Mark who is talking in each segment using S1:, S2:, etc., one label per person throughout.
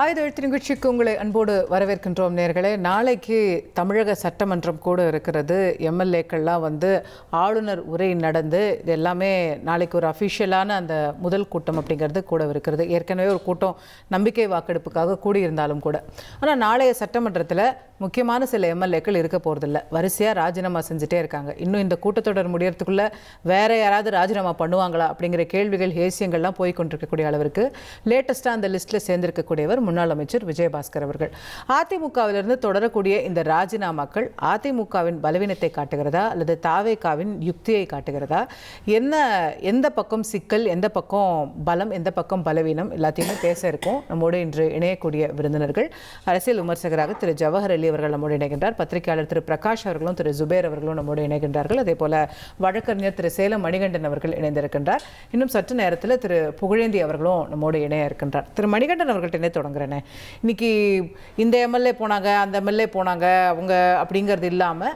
S1: ஆயுத எழுத்து நிகழ்ச்சிக்கு உங்களை அன்போடு வரவேற்கின்றோம் நேர்களே. நாளைக்கு தமிழக சட்டமன்றம் கூட இருக்கிறது. எம்எல்ஏக்கள்லாம் வந்து ஆளுநர் உரை நடந்து இது எல்லாமே நாளைக்கு ஒரு அஃபிஷியலான அந்த முதல் கூட்டம் அப்படிங்கிறது கூட இருக்கிறது. ஏற்கனவே ஒரு கூட்டம் நம்பிக்கை வாக்கெடுப்புக்காக கூடியிருந்தாலும் கூட. ஆனால் நாளைய சட்டமன்றத்தில் முக்கியமான சில எம்எல்ஏக்கள் இருக்க போகிறதில்ல. வரிசையாக ராஜினாமா செஞ்சுட்டே இருக்காங்க. இன்னும் இந்த கூட்டத்தொடர் முடியறதுக்குள்ளே வேற யாராவது ராஜினாமா பண்ணுவாங்களா அப்படிங்கிற கேள்விகள் ஹேசியங்கள்லாம் போய்கொண்டிருக்கக்கூடிய அளவிற்கு லேட்டஸ்ட்டாக அந்த லிஸ்ட்டில் சேர்ந்திருக்கக்கூடியவர் முன்னாள் அமைச்சர் விஜயபாஸ்கர் அவர்கள். அதிமுகவிலிருந்து தொடரக்கூடிய இந்த ராஜினாமாக்கள் அதிமுகவின் பலவீனத்தை காட்டுகிறதா அல்லது தாவேகாவின் யுக்தியை காட்டுகிறதா? எந்த பக்கம் சிக்கல், எந்த பக்கம் பலம், எந்த பக்கம் பலவீனம் எல்லாத்தையுமே பேச இருக்கும். நம்மோடு இன்று இணையக்கூடிய விருந்தினர்கள் அரசியல் விமர்சகராக திரு ஜவஹர் அலி அவர்கள் நம்மோடு இணைகின்றார். பத்திரிகையாளர் திரு பிரகாஷ் அவர்களும் திரு ஜுபேர் அவர்களும் நம்மோடு இணைகின்றார்கள். அதே போல வழக்கறிஞர் திரு சேலம் மணிகண்டன் அவர்கள் இணைந்திருக்கின்றார். இன்னும் சற்று நேரத்தில் திரு புகழேந்தி அவர்களும் நம்மோடு இணைய இருக்கின்றார். திரு மணிகண்டன் அவர்கள்ட்ட தொடங்குறேனே, இன்னைக்கு இந்த எம்எல்ஏ போனாங்க, அந்த எம்எல்ஏ போனாங்க, அவங்க அப்படிங்கிறது இல்லாமல்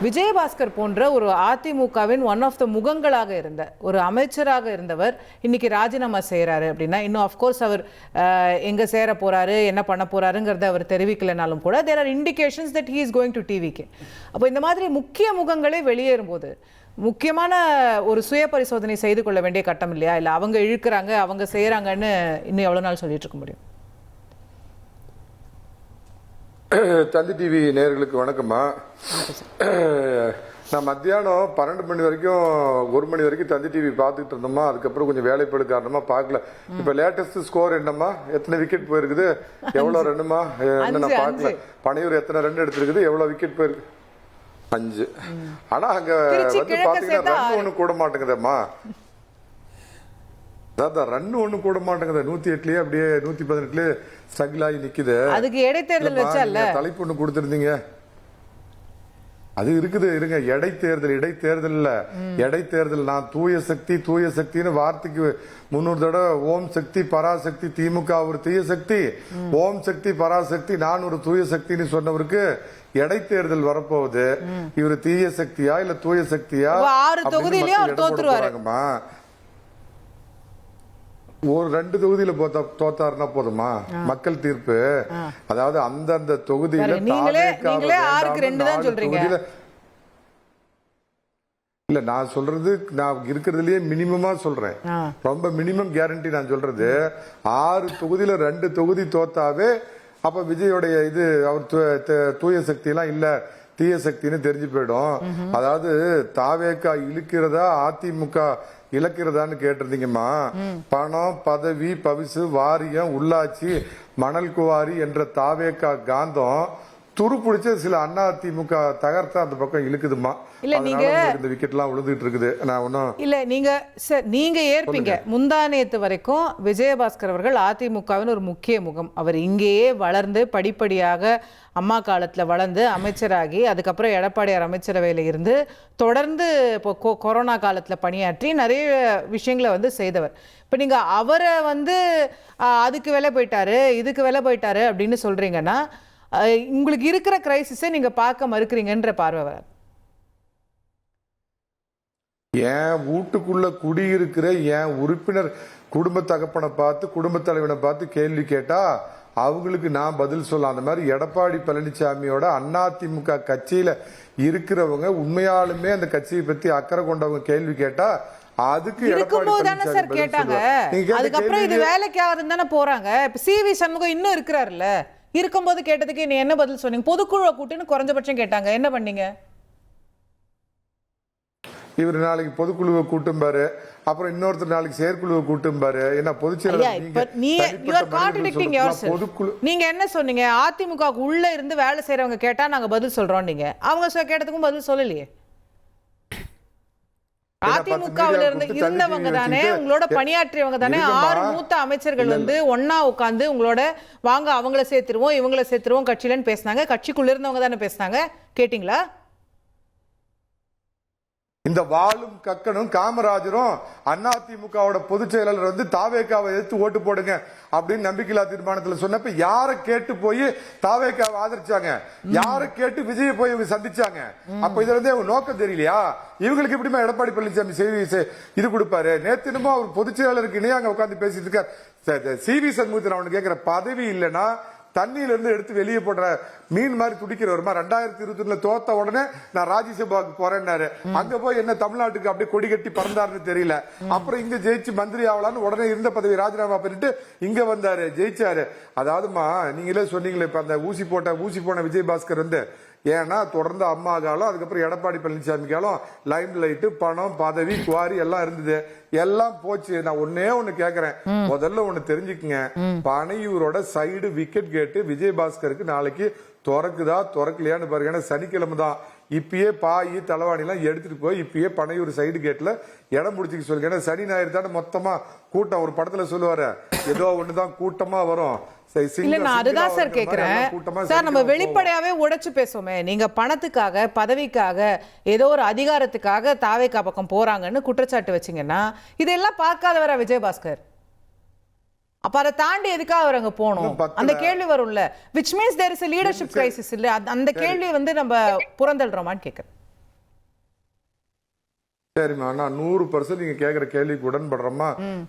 S1: விஜயபாஸ்கர் போன்ற ஒரு அதிமுகவின் ஒன் ஆஃப் த முகங்களாக இருந்த ஒரு அமைச்சராக இருந்தவர் இன்னைக்கு ராஜினாமா செய்கிறாரு அப்படின்னா, இன்னும் அஃப்கோர்ஸ் அவர் எங்கே சேர போகிறாரு, என்ன பண்ண போகிறாருங்கிறத அவர் தெரிவிக்கலைனாலும் கூட there are indications that he is going to டிவிக்கு. அப்போ இந்த மாதிரி முக்கிய முகங்களே வெளியேறும்போது முக்கியமான ஒரு சுய பரிசோதனை செய்து கொள்ள வேண்டிய கட்டம் இல்லையா? இல்லை அவங்க இழுக்கிறாங்க, அவங்க செய்கிறாங்கன்னு இன்னும் எவ்வளோ நாள் சொல்லிட்டு இருக்க முடியும்?
S2: தந்தி டிவி நேயர்களுக்கு வணக்கம்மா. நான் மத்தியானம் 12 மணி வரைக்கும் 1 மணி வரைக்கும் தந்தி டிவி பார்த்துட்டு இருந்தோமா. அதுக்கப்புறம் கொஞ்சம் வேலைப்பாடு காரணமா பார்க்கல. இப்ப லேட்டஸ்ட் ஸ்கோர் என்னம்மா, எத்தனை விக்கெட் போயிருக்குது, எவ்வளவு ரன்னுமா நான் பார்க்கல. பனையூர் எத்தனை ரன் எடுத்திருக்குது, எவ்வளவு விக்கெட் போயிருக்கு? 5. ஆனா அங்க வந்து பாத்தீங்கன்னா ரன் ஒண்ணு கூட மாட்டேங்குதம்மா. அதான் ரன் ஒண்ணு கூட மாட்டேங்குது. 108லயே அப்படியே 118லயே ஸ்ட்ரகிள் ஆகி நிக்குது.
S1: அதுக்கு இடைத்தேர்தல் வச்சால
S2: தலைப்பு ஒண்ணு கொடுத்திருந்தீங்க. அது இருக்குது, இருங்க. இடைத்தேர்தல் நான் தூய சக்தின்னு வார்த்தைக்கு 300 தடவை ஓம் சக்தி பராசக்தி, திமுக ஒரு தீய சக்தி, ஓம் சக்தி பராசக்தி, நான் ஒரு தூய சக்தின்னு சொன்னவருக்கு இடைத்தேர்தல் வரப்போகுது. இவரு தீய சக்தியா இல்ல தூய சக்தியா?
S1: 6 தொகுதியிலயே அவர் தோத்துருவாருமா.
S2: ஒரு 2 தொகுதியில தோத்தாருன்னா போதுமா? மக்கள் தீர்ப்பு. அதாவது அந்தந்த தொகுதியில இல்ல, நான் சொல்றது நான் இருக்கிறதுலயே மினிமமா சொல்றேன். ரொம்ப மினிமம் கேரண்டி நான் சொல்றது. 6 தொகுதியில 2 தொகுதி தோத்தாவே அப்ப விஜயோடைய இது அவர் தூய சக்தி எல்லாம் இல்ல, தீய சக்தின்னு தெரிஞ்சு போயிடும். அதாவது தாவேகா இழுக்கிறதா அதிமுக இழக்கிறதான்னு கேட்டிருந்தீங்கம்மா. பணம், பதவி, பவிசு, வாரியம், உள்ளாட்சி, மணல் குவாரி என்ற தாவேகா காந்தம் துரு பிடிச்ச சில அதிமுக தகர்த்தா அந்த பக்கம் இழுக்குதுமா. இல்ல நீங்க இந்த விக்கெட் எல்லாம் விழுந்துட்டு இருக்குது. நான் ஒன்னும்
S1: இல்ல, நீங்க ஏற்பீங்க. முந்தானேத்து வரைக்கும் விஜயபாஸ்கர் அவர்கள் அதிமுகவின் ஒரு முக்கிய முகம். அவர் இங்கேயே வளர்ந்து படிப்படியாக அம்மா காலத்துல வளர்ந்து அமைச்சராகி அதுக்கப்புறம் எடப்பாடியார் அமைச்சரவையில இருந்து தொடர்ந்து இப்போ கொரோனா காலத்துல பணியாற்றி நிறைய விஷயங்களை வந்து செய்தவர். இப்ப நீங்க அவரை வந்து அதுக்கு வேலை போயிட்டாரு, இதுக்கு வேலை போயிட்டாரு அப்படின்னு சொல்றீங்கன்னா உங்களுக்கு இருக்கிற கிரைசிஸை நீங்க பார்க்க மறுக்கிறீங்கன்ற பார்வை வர.
S2: என் வீட்டுக்குள்ள குடியிருக்கிற என் உறுப்பினர் குடும்ப தகப்பனை பார்த்து, குடும்ப தலைவனை பார்த்து கேள்வி கேட்டா அவங்களுக்கு நான் பதில் சொல்லலாம். அந்த மாதிரி எடப்பாடி பழனிசாமியோட அதிமுக கட்சியில இருக்கிறவங்க உண்மையாலுமே அந்த கட்சியை பத்தி அக்கறை கொண்டவங்க கேள்வி கேட்டா அதுக்கு
S1: கேட்டாங்க. அதுக்கப்புறம் இது வேலைக்கு ஆகுதுன்னு போறாங்க. இப்ப CV சண்முகம் இன்னும் இருக்கிறாருல்ல, இருக்கும்போது கேட்டதுக்கு நீ என்ன பதில் சொன்னீங்க? பொதுக்குழுவை கூட்டின்னு குறைஞ்சபட்சம் கேட்டாங்க, என்ன பண்ணீங்க?
S2: இவர் நாளைக்கு பொதுக்குழுவை கூட்டும்பாரு, அப்புறம் இன்னொருத்தர் நாளைக்கு செயற்குழுவை கூட்டும்பாரு. என்ன பொதுச்செயலாளர்
S1: நீங்க என்ன சொன்னீங்க? அதிமுக உள்ள இருந்து வேலை செய்யறவங்க கேட்டா நாங்க பதில் சொல்றோம். நீங்க அவங்க கேட்டதுக்கும் பதில் சொல்லலையே. அதிமுகவில் இருந்தவங்க தானே, உங்களோட பணியாற்றியவங்க தானே. 6 மூத்த அமைச்சர்கள் வந்து ஒன்னா உட்கார்ந்து உங்களோட வாங்க அவங்கள சேர்த்துருவோம் இவங்கள சேர்த்துருவோம் கட்சியிலன்னு பேசினாங்க. கட்சிக்குள்ள இருந்தவங்க தானே பேசினாங்க. கேட்டீங்களா?
S2: இந்த வாளும் கக்கனும் காமராஜரும் அதிமுகவோட பொதுச் செயலாளர் வந்து தாவேக்காவை எதிர்த்து ஓட்டு போடுங்க அப்படின்னு நம்பிக்கையில்லா தீர்மானத்தில் சொன்னப்ப யாரை கேட்டு போய் தாவேக்காவை ஆதரிச்சாங்க, யாரை கேட்டு விஜய போய் இவங்க சந்திச்சாங்க. அப்ப இதுல இருந்தே அவங்க நோக்கம் தெரியலையா? இவங்களுக்கு எப்படிமா எடப்பாடி பழனிசாமி இது கொடுப்பாரு? நேத்தினமும் அவர் பொதுச் செயலாளருக்கு இணையா அங்க உட்கார்ந்து பேசிட்டு இருக்காரு. CV சண்முகத்தில் அவனுக்கு கேட்கிற பதவி இல்லைன்னா தண்ணியில இருந்து எடுத்து வெளியே போடுற மீன் மாதிரி துடிக்கிறவருமா 2021 தோத்த உடனே நான் ராஜ்யசபாவுக்கு போறேன்னாரு. அங்க போய் என்ன தமிழ்நாட்டுக்கு அப்படியே கொடி கட்டி பறந்தாருன்னு தெரியல. அப்புறம் இங்க ஜெயிச்சு மந்திரி ஆகலான்னு உடனே இருந்த பதவி ராஜினாமா பண்ணிட்டு இங்க வந்தாரு, ஜெயிச்சாரு. அதாவதுமா நீங்களே சொன்னீங்களே இப்ப அந்த ஊசி போன விஜயபாஸ்கர் வந்து ஏன்னா தொடர்ந்து அம்மா காலம், அதுக்கப்புறம் எடப்பாடி பழனிசாமி காலம் லைம் லைட், பணம், பதவி, குவாரி எல்லாம் இருந்தது, எல்லாம் போச்சு. நான் ஒண்ணு கேக்குறேன், முதல்ல ஒண்ணு தெரிஞ்சுக்குங்க, பனையூரோட சைடு விக்கெட் கேட்டு விஜயபாஸ்கருக்கு நாளைக்கு திறக்குதா திறக்கலையான்னு பாருங்க. ஏன்னா சனிக்கிழமை தான். இப்பயே பாய் தலைவாணி எல்லாம் எடுத்துட்டு போய் இப்பயே பனையூர் சைடு கேட்ல இடம் பிடிச்சிக்க சொல்லுங்க. ஏன்னா சனி ஞாயிறு தானே மொத்தமா கூட்டம். ஒரு படத்துல சொல்லுவாரு ஏதோ ஒண்ணுதான் கூட்டமா வரும்.
S1: இல்ல நான் அதுதான் சார் கேக்குறேன் சார். நம்ம வெளிப்படையாவே உடைச்சு பேசுவோமே, நீங்க பணத்துக்காக பதவிக்காக ஏதோ ஒரு அதிகாரத்துக்காக தாவேக்கா பக்கம் போறாங்கன்னு குற்றச்சாட்டு வச்சீங்கன்னா இதெல்லாம் பார்க்காதவரா விஜயபாஸ்கர்? அப்ப அதை தாண்டி எதுக்காக அவர் அங்க போகணும்? அந்த கேள்வி வரும்ல. which means there is a leadership crisis இல்ல? அந்த கேள்வி வந்து நம்ம புறந்தள்ளுறோமான்னு கேக்குறேன்.
S2: சரிம்மா, நான் 100% நீங்க கேக்குற கேள்விக்கு உடன்படுறோமா.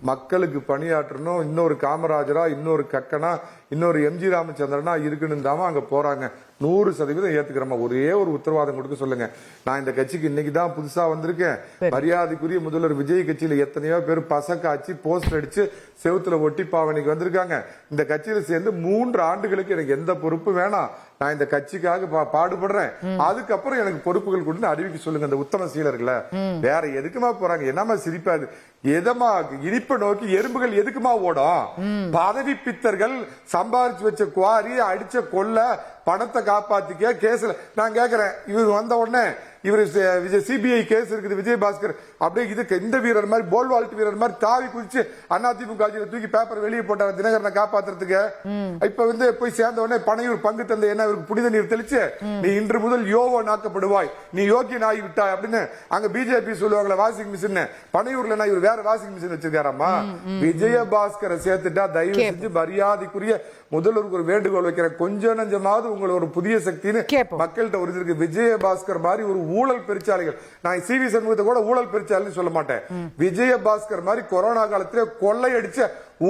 S2: மக்களுக்கு பணியாற்றணும், இன்னொரு காமராஜரா, இன்னொரு கக்கனா, இன்னொரு MG ராமச்சந்திரனா இருக்குன்னு தாமா அங்க போறாங்க. 100% ஏத்துக்கிறோமா. ஒரே ஒரு உத்தரவாதம் கொடுக்க சொல்லுங்க. நான் இந்த கட்சிக்கு இன்னைக்கு தான் புதுசா வந்திருக்கேன். மரியாதைக்குரிய முதல்வர் விஜய் கட்சியில எத்தனையோ பேர் பசக்காச்சு போஸ்டர் அடிச்சு செவுத்துல ஒட்டி பாவனைக்கு வந்திருக்காங்க. இந்த கட்சியில சேர்ந்து 3 ஆண்டுகளுக்கு எனக்கு எந்த பொறுப்பு வேணாம். நான் இந்த கட்சிக்காக பாடுபடுறேன். அதுக்கப்புறம் எனக்கு பொறுப்புகள் கொடுத்து அறிவிக்க சொல்லுங்க அந்த உத்தம சீலர்களை. வேற எதுக்குமா போறாங்க? என்னமா சிரிப்பாது? எதமா இனிப்பை நோக்கி எறும்புகள் எதுக்குமா ஓடும்? பதவி பித்தர்கள் சம்பாதிச்சு வச்ச குவாரி அடிச்ச கொல்ல பணத்தை காப்பாத்திக்க கேஸ்ல நான் கேக்குறேன். இவர் வந்த உடனே இவர் சிபிஐ கேஸ் இருக்குது விஜயபாஸ்கர் அப்படியே இதுக்கு இந்த வீரர் மாதிரி போல்வால்ட் வீரர் மாதிரி தாவி குதிச்சு அதிமுக தூக்கி பேப்பர் வெளியே போட்டார் தினகரனை காப்பாத்துறதுக்கு. இப்ப வந்து போய் சேர்ந்த உடனே பனையூர் பங்கு தந்தை என்ன இவருக்கு புனித நீர் தெளிச்சு நீ இன்று முதல் யோவோ நாக்கப்படுவாய், நீ யோக்கியன் ஆகி விட்டாய் அப்படின்னு அங்க பிஜேபி சொல்லுவாங்களே வாஷிங் மிஷின். பனையூர்ல இவர் வேற வாஷிங் மிஷின் வச்சிருக்காராமா. விஜயபாஸ்கரை சேர்த்துட்டா தயவு செஞ்சு மரியாதைக்குரிய முதல்வருக்கு ஒரு வேண்டுகோள் வைக்கிற, கொஞ்சம் நஞ்சமாவது உங்களை ஒரு புதிய சக்தின்னு மக்கள்கிட்ட ஒரு இருக்கு. விஜயபாஸ்கர் மாதிரி ஒரு ஊழல் பெருச்சாளிகள், நான் CV சண்முகத்தை கூட ஊழல் பெருச்சாலின்னு சொல்ல மாட்டேன். விஜயபாஸ்கர் மாதிரி கொரோனா காலத்திலே கொள்ளையடிச்ச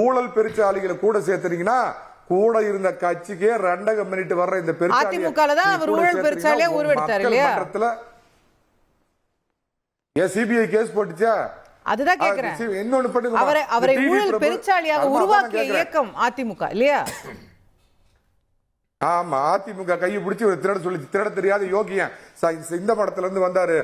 S2: ஊழல் பெருச்சாளிகளை கூட சேர்த்துறீங்கன்னா கூட இருந்த கட்சிக்கே ரெண்டகம் பண்ணிட்டு வர்ற இந்த சிபிஐ கேஸ் போட்டுச்சா?
S1: அதுதான் கேக்குறேன். இன்னொன்னு பண்ணுங்க, அவரை ஊழல் பெருச்சாலியாக உருவாக்கிய இயக்கம் அதிமுக இல்லையா?
S2: ஆமா, அதிமுக கையை பிடிச்சி ஒரு திருட சொல்லி திருட தெரியாத யோகியன் இந்த படத்துல இருந்து வந்தாரு.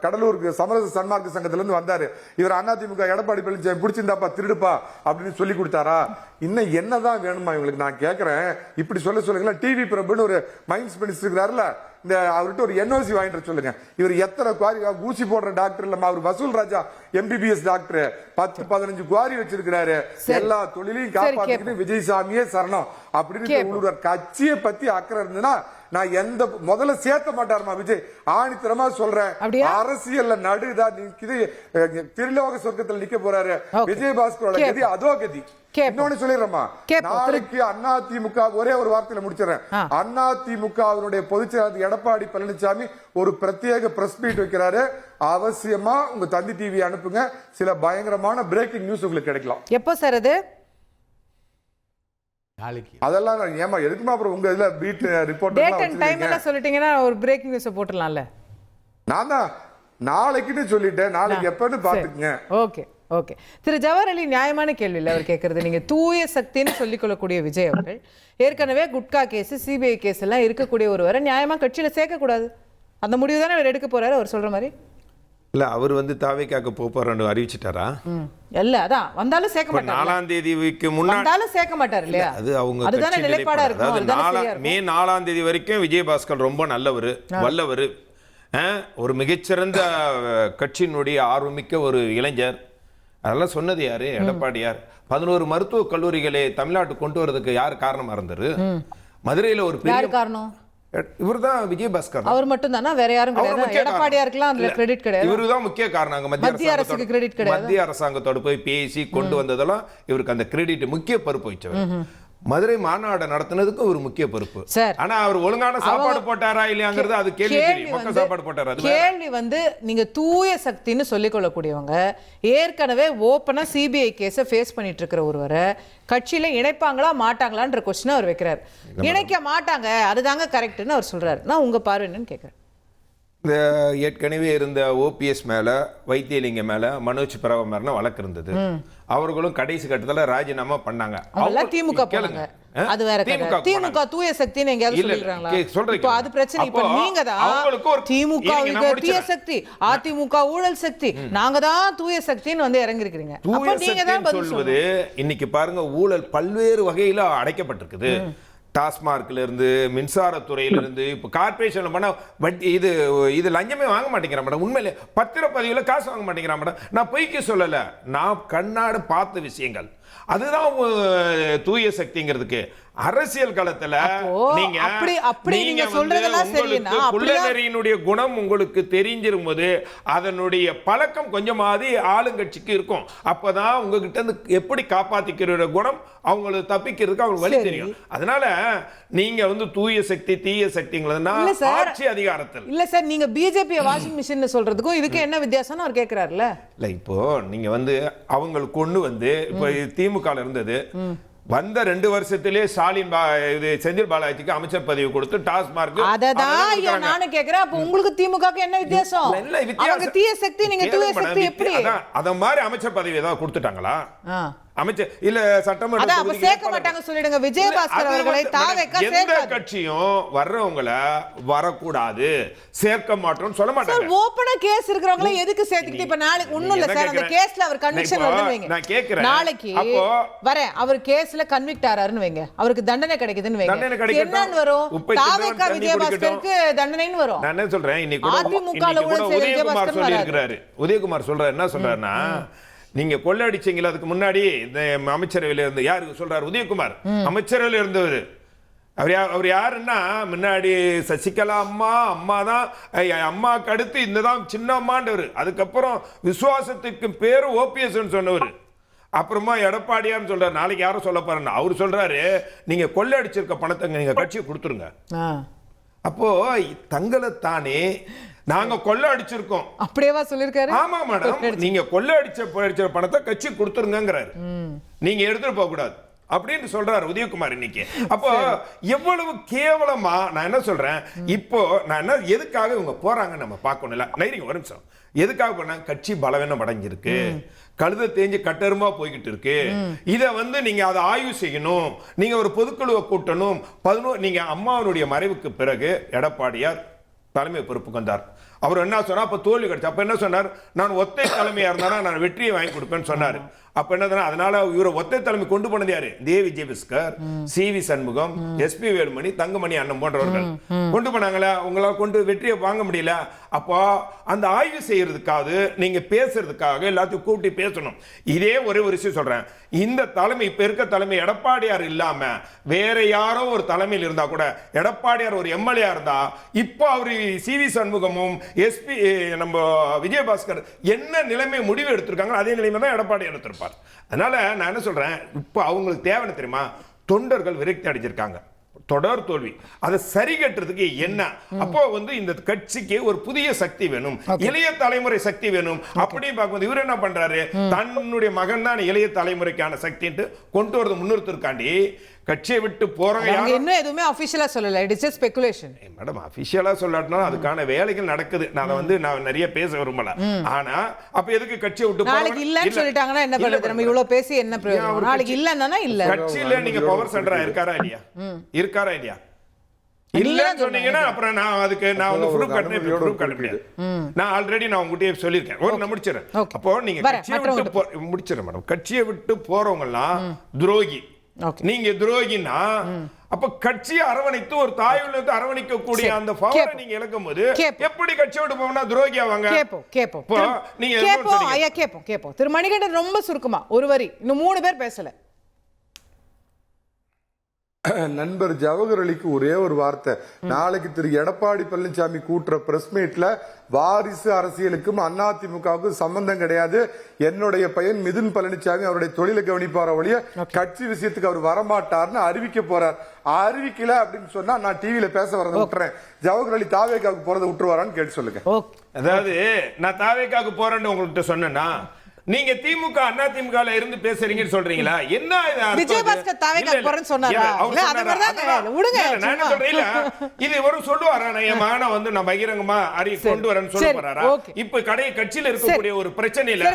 S2: கடலூருக்கு சமரச சன்மார்க்க சங்கத்துல இருந்து வந்தாரு. இவர் அதிமுக எடப்பாடி பழனிசாமி பிடிச்சிருந்தாப்பா திருடுப்பா அப்படின்னு சொல்லி கொடுத்தாரா? இன்னும் என்னதான் வேணுமா இவங்களுக்கு? நான் கேக்குறேன், இப்படி சொல்லுங்களா. டிவி பிரபுன்னு ஒரு மைன்ஸ் மினிஸ்டர் இருக்கிறாருல, இந்த அவர்கிட்ட ஒரு NOC வாங்கிட்டு சொல்லுங்க. இவர் எத்தனை குவாரி ஊசி போடுற டாக்டர் இல்லமா, அவர் வசூல் ராஜா MBBS டாக்டர் 10-15 குவாரி வச்சிருக்கிறாரு. எல்லா தொழிலையும் காப்பாத்திக்கிட்டு விஜயசாமியே சரணம் அப்படின்னு கட்சியை பத்தி அக்கறை இருந்ததுன்னா நான் எந்த முதல்ல சேர்த்த மாட்டாருமா விஜய். ஆணித்தரமா சொல்றேன், அரசியல்ல நடுதான் திருலோக சொர்க்கத்தில் நிக்க போறாரு விஜயபாஸ்கரோட கதி அதோ கதி. இன்னொன்னு சொல்லிடுறேமா, நாளைக்கு அதிமுக ஒரே ஒரு வார்த்தையில முடிச்சிடறேன். அதிமுக பொதுச் செயலாளர் எடப்பாடி பழனிசாமி ஒரு பிரத்யேக பிரஸ் மீட் வைக்கிறாரு. அவசியமா உங்க தந்தி டிவி அனுப்புங்க, சில பயங்கரமான பிரேக்கிங் நியூஸ் உங்களுக்கு கிடைக்கலாம்.
S1: எப்போ சார் அது?
S2: அதெல்லாம் ஏமா எதுக்குமா அப்புறம் உங்க இதுல பீட் ரிப்போர்ட்
S1: சொல்லிட்டீங்கன்னா ஒரு பிரேக்கிங் நியூஸ் போட்டுடலாம்ல.
S2: நான் தான் நாளைக்குன்னு சொல்லிட்டேன், நாளைக்கு எப்பன்னு பாத்துக்கங்க.
S1: Okay okay. திரு ஜவஹர் அலி, நியாயமான கேள்வி இல்லை அவர் கேட்கறது. நீங்க தூய சக்தின்னு சொல்லிக் கொள்ளக்கூடிய விஜய் அவர்கள் ஏற்கனவே குட்கா கேஸ், CBI கேஸ் எல்லாம் இருக்கக்கூடிய ஒருவரை நியாயமா கட்சியில சேர்க்க கூடாது, அந்த முடிவு தானே அவர் எடுக்க போறாரு அவர் சொல்ற மாதிரி?
S3: இல்ல அவர் வந்து தாவேக்காக்கு போறான்னு அறிவிச்சிட்டாரா?
S1: இல்ல, அதான் வந்தாலும் சேர்க்க மாட்டார்.
S3: 4ஆம் தேதிக்கு முன்னாடி
S1: வந்தாலும் சேர்க்க மாட்டார் இல்லையா?
S3: அது அவங்க
S1: அதுதானே நிலைப்பாடா இருக்கும்.
S3: மே 4ஆம் தேதி வரைக்கும் விஜயபாஸ்கர் ரொம்ப நல்லவர், வல்லவர், ஒரு மிகச்சிறந்த கட்சியினுடைய ஆர்வமிக்க ஒரு இளைஞர். அதெல்லாம் சொன்னது யாரு? எடப்பாடியார். 11 மருத்துவக் கல்லூரிகளை தமிழ்நாட்டுக்கு கொண்டு வரதுக்கு யார் காரணமா இருந்தாரு? மதுரையில ஒரு பெரிய
S1: காரணம்
S3: இவர்தான் விஜயபாஸ்கர்.
S1: அவர் மட்டும் தானா, வேற யாரும் கிடையாது? எடப்பாடியாருக்குலாம் அதுல கிரெடிட் கிடையாது.
S3: இவருதான் முக்கிய காரணம்.
S1: மத்திய அரசுக்கு கிரெடிட் கிடையாது.
S3: மத்திய அரசாங்கத்தோட போய் பேசி கொண்டு வந்ததெல்லாம் இவருக்கு அந்த கிரெடிட் முக்கிய பொறுப்பு வச்சவர். மதுரை மாநாடு நடத்தினதுக்கு ஒரு முக்கிய பொறுப்பு. ஆனா அவர் ஒழுங்கான சாப்பாடு போட்டாரா இல்லையாங்கிறது அது கேள்வி. மக்கள் சாப்பாடு போட்டாரா?
S1: கேள்வி நீங்க தூய சக்தின்னு சொல்லிக் கொள்ளக்கூடியவங்க ஏற்கனவே ஓப்பனா சிபிஐ கேஸை ஃபேஸ் பண்ணிட்டு இருக்கிற ஒருவரை கட்சியில இணைப்பாங்களா மாட்டாங்களான்ற கொஸ்டின் அவர் வைக்கிறார். இணைக்க மாட்டாங்க, அதுதாங்க கரெக்ட்னு அவர் சொல்றாரு. நான் உங்க பார்வை என்னன்னு கேட்கிறேன்.
S3: இந்த ஏற்கனவே இருந்த ஓபிஎஸ் மேல, வைத்தியலிங்க மேல, மனோஜ் பிரபா மேல வழக்கு இருந்தது. அவர்களும் கடைசி கட்டத்துல ராஜினாமா பண்ணாங்க.
S1: திமுக போனாங்க. அது வேற கதை. திமுக தூய சக்தின்னு எங்கயாவது சொல்லிடுறாங்களா? இப்போ அது பிரச்சனை. இப்போ நீங்க தான் திமுக தூய சக்தி, அதிமுக ஊழல் சக்தி, நாங்க தான் தூய சக்தின்னு வந்து இறங்கி இருக்கிறீங்க. அப்ப நீங்க தான் சொல்வது.
S3: இன்னைக்கு பாருங்க, ஊழல் பல்வேறு வகையில அடைக்கப்பட்டிருக்குது. டாஸ்மார்க்ல இருந்து, மின்சாரத்துறையில இருந்து, இப்போ கார்பரேஷன்ல பண்ண வட்டி, இது லஞ்சமே வாங்க மாட்டேங்கிறான் மேடம். உண்மையிலே பத்திரப்பதிவுல காசு வாங்க மாட்டேங்கிறான் மேடம். நான் பொய்க்கு சொல்லல, நான் கண்ணாட பார்த்த விஷயங்கள். அதுதான் தூய சக்திங்கிறதுக்கு. அரசியல் களத்துல நீங்க குள்ளநெறியினுடைய குணம் உங்களுக்கு தெரிஞ்சிரும் போது அதனுடைய பழக்கம் கொஞ்சமாவது ஆளுங்கட்சிக்கு இருக்கும். அப்பதான் உங்ககிட்ட இருந்து எப்படி காப்பாத்திக்கிற குணம் அவங்களுக்கு தப்பிக்கிறதுக்கு அவங்களுக்கு வழி தெரியும். அதனால நீங்க வந்து தூய சக்தி தீய சக்திங்கிறதுனா ஆட்சி அதிகாரத்தில்
S1: இல்ல சார். நீங்க பிஜேபி வாஷிங் மிஷின் சொல்றதுக்கும் இதுக்கு என்ன வித்தியாசம்னு அவர் கேக்குறாருல்ல.
S3: இல்ல, இப்போ நீங்க வந்து அவங்களுக்கு கொண்டு வந்து இப்போ திமுக இருந்தது வந்த 2 வருஷத்திலே ஸ்டாலின் செந்தில் பாலாஜிக்கு அமைச்சர் பதவி கொடுத்து டாஸ்மார்க்.
S1: அததான் நானும் கேக்குறேன். அப்ப உங்களுக்கு திமுகக்கு என்ன வித்தியாசம்? அவங்க தீய சக்தி, நீங்க தூய சக்தி. எப்படி
S3: அத மாதிரி அமைச்சர் பதவி ஏதாவது கொடுத்துட்டாங்களா? அமைச்சர் இல்ல சட்டமன்ற
S1: சேர்க்க மாட்டாங்க சொல்லிடுங்க. விஜயபாஸ்கர் அவர்களை தாவேக
S3: எந்த கட்சியும் வர்றவங்கள வரக்கூடாது, சேர்க்க மாட்டோம்னு சொல்ல மாட்டாங்க.
S1: சார், ஓபனா கேஸ் இருக்குறவங்கள எதுக்கு சேர்த்துக்கிட்டு? இப்ப நாளைக்கு ஒண்ணும் இல்ல சார், அந்த கேஸ்ல அவர் கன்விக்ஷன் வருதுன்னு
S3: நான் கேக்குறேன்.
S1: நாளைக்கு வரேன், அவர் கேஸ்ல கன்விக்ட் ஆறாருன்னு வைங்க, அவருக்கு தண்டனை கிடைக்குதுன்னு வைங்க, என்னன்னு வரும்? தாவேக விஜயபாஸ்கருக்கு தண்டனைன்னு வரும்.
S3: நான் என்ன சொல்றேன், இன்னைக்கு அதிமுகல உதயகுமார் சொல்லியிருக்கிறாரு. உதயகுமார் சொல்றாரு, என்ன சொல்றாருன்னா, நீங்க கொள்ளடிச்சீங்களா அதுக்கு முன்னாடி இந்த அமைச்சரவையில இருந்து யாரு சொல்றாரு? உதயகுமார் அமைச்சரவையில இருந்தவர். அவர் யாருன்னா, முன்னாடி சசிகலா அம்மா தான், அம்மாக்கு அடுத்து இந்ததான் சின்ன அம்மாண்டவர். அதுக்கப்புறம் விசுவாசத்துக்கு பேரு ஓபிஎஸ் சொன்னவர். அப்புறமா எடப்பாடியான்னு சொல்றாரு. நாளைக்கு யாரும் சொல்ல பாருங்க. அவர் சொல்றாரு, நீங்க கொள்ளடிச்சிருக்க பணத்தை நீங்க கட்சியை கொடுத்துருங்க. அப்போ தங்களை தானே நாங்க கொள்ள அடிச்சிருக்கோம்
S1: அப்படியேவா சொல்லிருக்காரு?
S3: ஆமா மேடம், நீங்க கொள்ள அடிச்ச பணத்தை கட்சி கொடுத்துருங்கிறாரு. நீங்க எடுத்துட்டு போக கூடாது அப்படின்னு சொல்றாரு உதயகுமார் இன்னைக்கு. அப்போ எவ்வளவு கேவலமா, நான் என்ன சொல்றேன், இப்போ நான் என்ன எதுக்காக இவங்க போறாங்க நம்ம பார்க்கணும். இல்ல நைரிங்க ஒரு நிமிஷம், எதுக்காக போனா கட்சி பலவீனம் அடைஞ்சிருக்கு, கழுத தேஞ்சு கட்டருமா போய்கிட்டு இருக்கு. இத வந்து நீங்க அதை ஆய்வு செய்யணும், நீங்க ஒரு பொதுக்குழுவை கூட்டணும். நீங்க அம்மாவனுடைய மறைவுக்கு பிறகு எடப்பாடியார் தலைமை பொறுப்புக்கு வந்தார். அவர் என்ன சொன்னா, அப்ப தோல்வி கிடைச்சு. அப்ப என்ன சொன்னார், நான் ஒத்தை தலைமையா இருந்தா நான் வெற்றியை வாங்கி கொடுப்பேன்னு சொன்னாரு. அப்ப என்ன, அதனால இவரை ஒத்தை தலைமை கொண்டு போனது யாரு? விஜயபாஸ்கர், சி.வி. சண்முகம், எஸ்.பி. வேலுமணி, தங்கமணி அண்ணன் போன்றவர்கள் கொண்டு போனாங்களா? உங்களால கொண்டு வெற்றியை வாங்க முடியல. அப்போ அந்த ஆய்வு செய்யறதுக்காக, நீங்க பேசுறதுக்காக எல்லாத்தையும் கூட்டி பேசணும். இதே ஒரே ஒரு விஷயம் சொல்றேன், இந்த தலைமை இப்ப இருக்க தலைமை எடப்பாடியார் இல்லாம வேற யாரோ ஒரு தலைமையில் இருந்தா கூட, எடப்பாடியார் ஒரு எம்எல்ஏ இருந்தா, இப்போ அவரு சி.வி. சண்முகமும் எஸ்.பி. நம்ம விஜயபாஸ்கர் என்ன நிலைமை முடிவு எடுத்திருக்காங்க, அதே நிலைமை தான் எடப்பாடி எடுத்திருப்பார். அதனால நான் என்ன சொல்றேன், இப்போ அவங்களுக்கு தேவை தெரியுமா, தொண்டர்கள் விரக்தி அடைஞ்சிருக்காங்க, தொடர் தோல்வி. அதை சரி கட்டுறதுக்கு என்ன? அப்போ வந்து இந்த கட்சிக்கு ஒரு புதிய சக்தி வேணும், இளைய தலைமுறை சக்தி வேணும். அப்படி பார்க்கும்போது இவர் என்ன பண்றாரு, தன்னுடைய மகன் தான் இளைய தலைமுறைக்கான சக்தின்ட்டு கொண்டு வரது முன்னிறுத்திருக்காண்டி கட்சியை விட்டு போறாங்க.
S1: இன்னும் எதுவுமே அபிஷியலா சொல்லல, it is just speculation.
S3: Madam, அபிஷியலா சொல்லாட்டினா அதுக்கான வேலைகள் நடக்குது. நான் வந்து நான் நிறைய பேச விரும்பல. ஆனா அப்ப எதுக்கு கட்சியை விட்டு
S1: நாளைக்கு இல்லன்னு சொல்லிட்டாங்கன்னா என்ன பண்றது? நம்ம இவ்வளவு பேசி என்ன பிரயோஜனம்? நாளைக்கு இல்லன்னா இல்ல.
S3: கட்சியில நீங்க பவர் சென்டரா இருக்காரா இல்லையா? இல்லன்னு சொன்னீங்கன்னா அப்புறம் நான் அதுக்கு நான் வந்து ப்ரூஃப் காட்ட முடியாது. நான் ஆல்ரெடி நான் உங்ககிட்ட சொல்லியிருக்கேன். ஒரு நான் முடிச்சிடறேன். அப்போ நீங்க கட்சியை விட்டு முடிச்சிடறேன் மேடம். கட்சியை விட்டு போறவங்க எல்லாம் துரோகி. நீங்க துரோகினா அப்ப கட்சியை அரவணைத்து ஒரு தாயுள்ளத்தை அரவணைக்க கூடிய அந்த பவரை நீங்க இழக்கும் போது எப்படி கட்சியை விட்டு போனா துரோகி ஆவாங்க?
S1: கேப்போம். திரு மணிகண்டன் ரொம்ப சுருக்கமா ஒரு வரி, இன்னும் 3 பேர் பேசல.
S2: நண்பர் ஜவஹர் அலிக்கு ஒரே ஒரு வார்த்தை, நாளைக்கு திரு எடப்பாடி பழனிசாமி கூட்டுற பிரஸ் மீட்ல வாரிசு அரசியலுக்கும் அதிமுகவுக்கும் சம்பந்தம் கிடையாது, என்னுடைய பையன் மிதுன் பழனிசாமி அவருடைய தொழிலை கவனிப்பார ஒழிய கட்சி விஷயத்துக்கு அவர் வரமாட்டார்னு அறிவிக்க போறார். அறிவிக்கல அப்படின்னு சொன்னா நான் டிவியில பேச வரதை விட்டுறேன். ஜவஹர் அலி தாவேக்காவுக்கு போறதை விட்டுருவாரான்னு கேட்டு சொல்லுங்க.
S3: அதாவது நான் தாவேக்காவுக்கு போறேன்னு உங்கள்கிட்ட சொன்னேன்னா நீங்க திமுக அண்ணா திமுக இருந்து பேசுறீங்கன்னு சொல்றீங்களா? என்ன இது அர்த்தம்?
S1: விஜயபாஸ்கர் தாவேக்காக்கு போறேன்னு சொன்னாரா? இல்ல அது மாதிரி தான் விடுங்க.
S3: நான் சொல்றேன் இது ஒரு சொல்லுவாரா, நான் என் மகனை வந்து நான் பகிரங்கமா கொண்டு வரேன்னு சொல்ல போறாரா? இப்ப கட்சியில இருக்கக்கூடிய ஒரு பிரச்சனை இல்ல.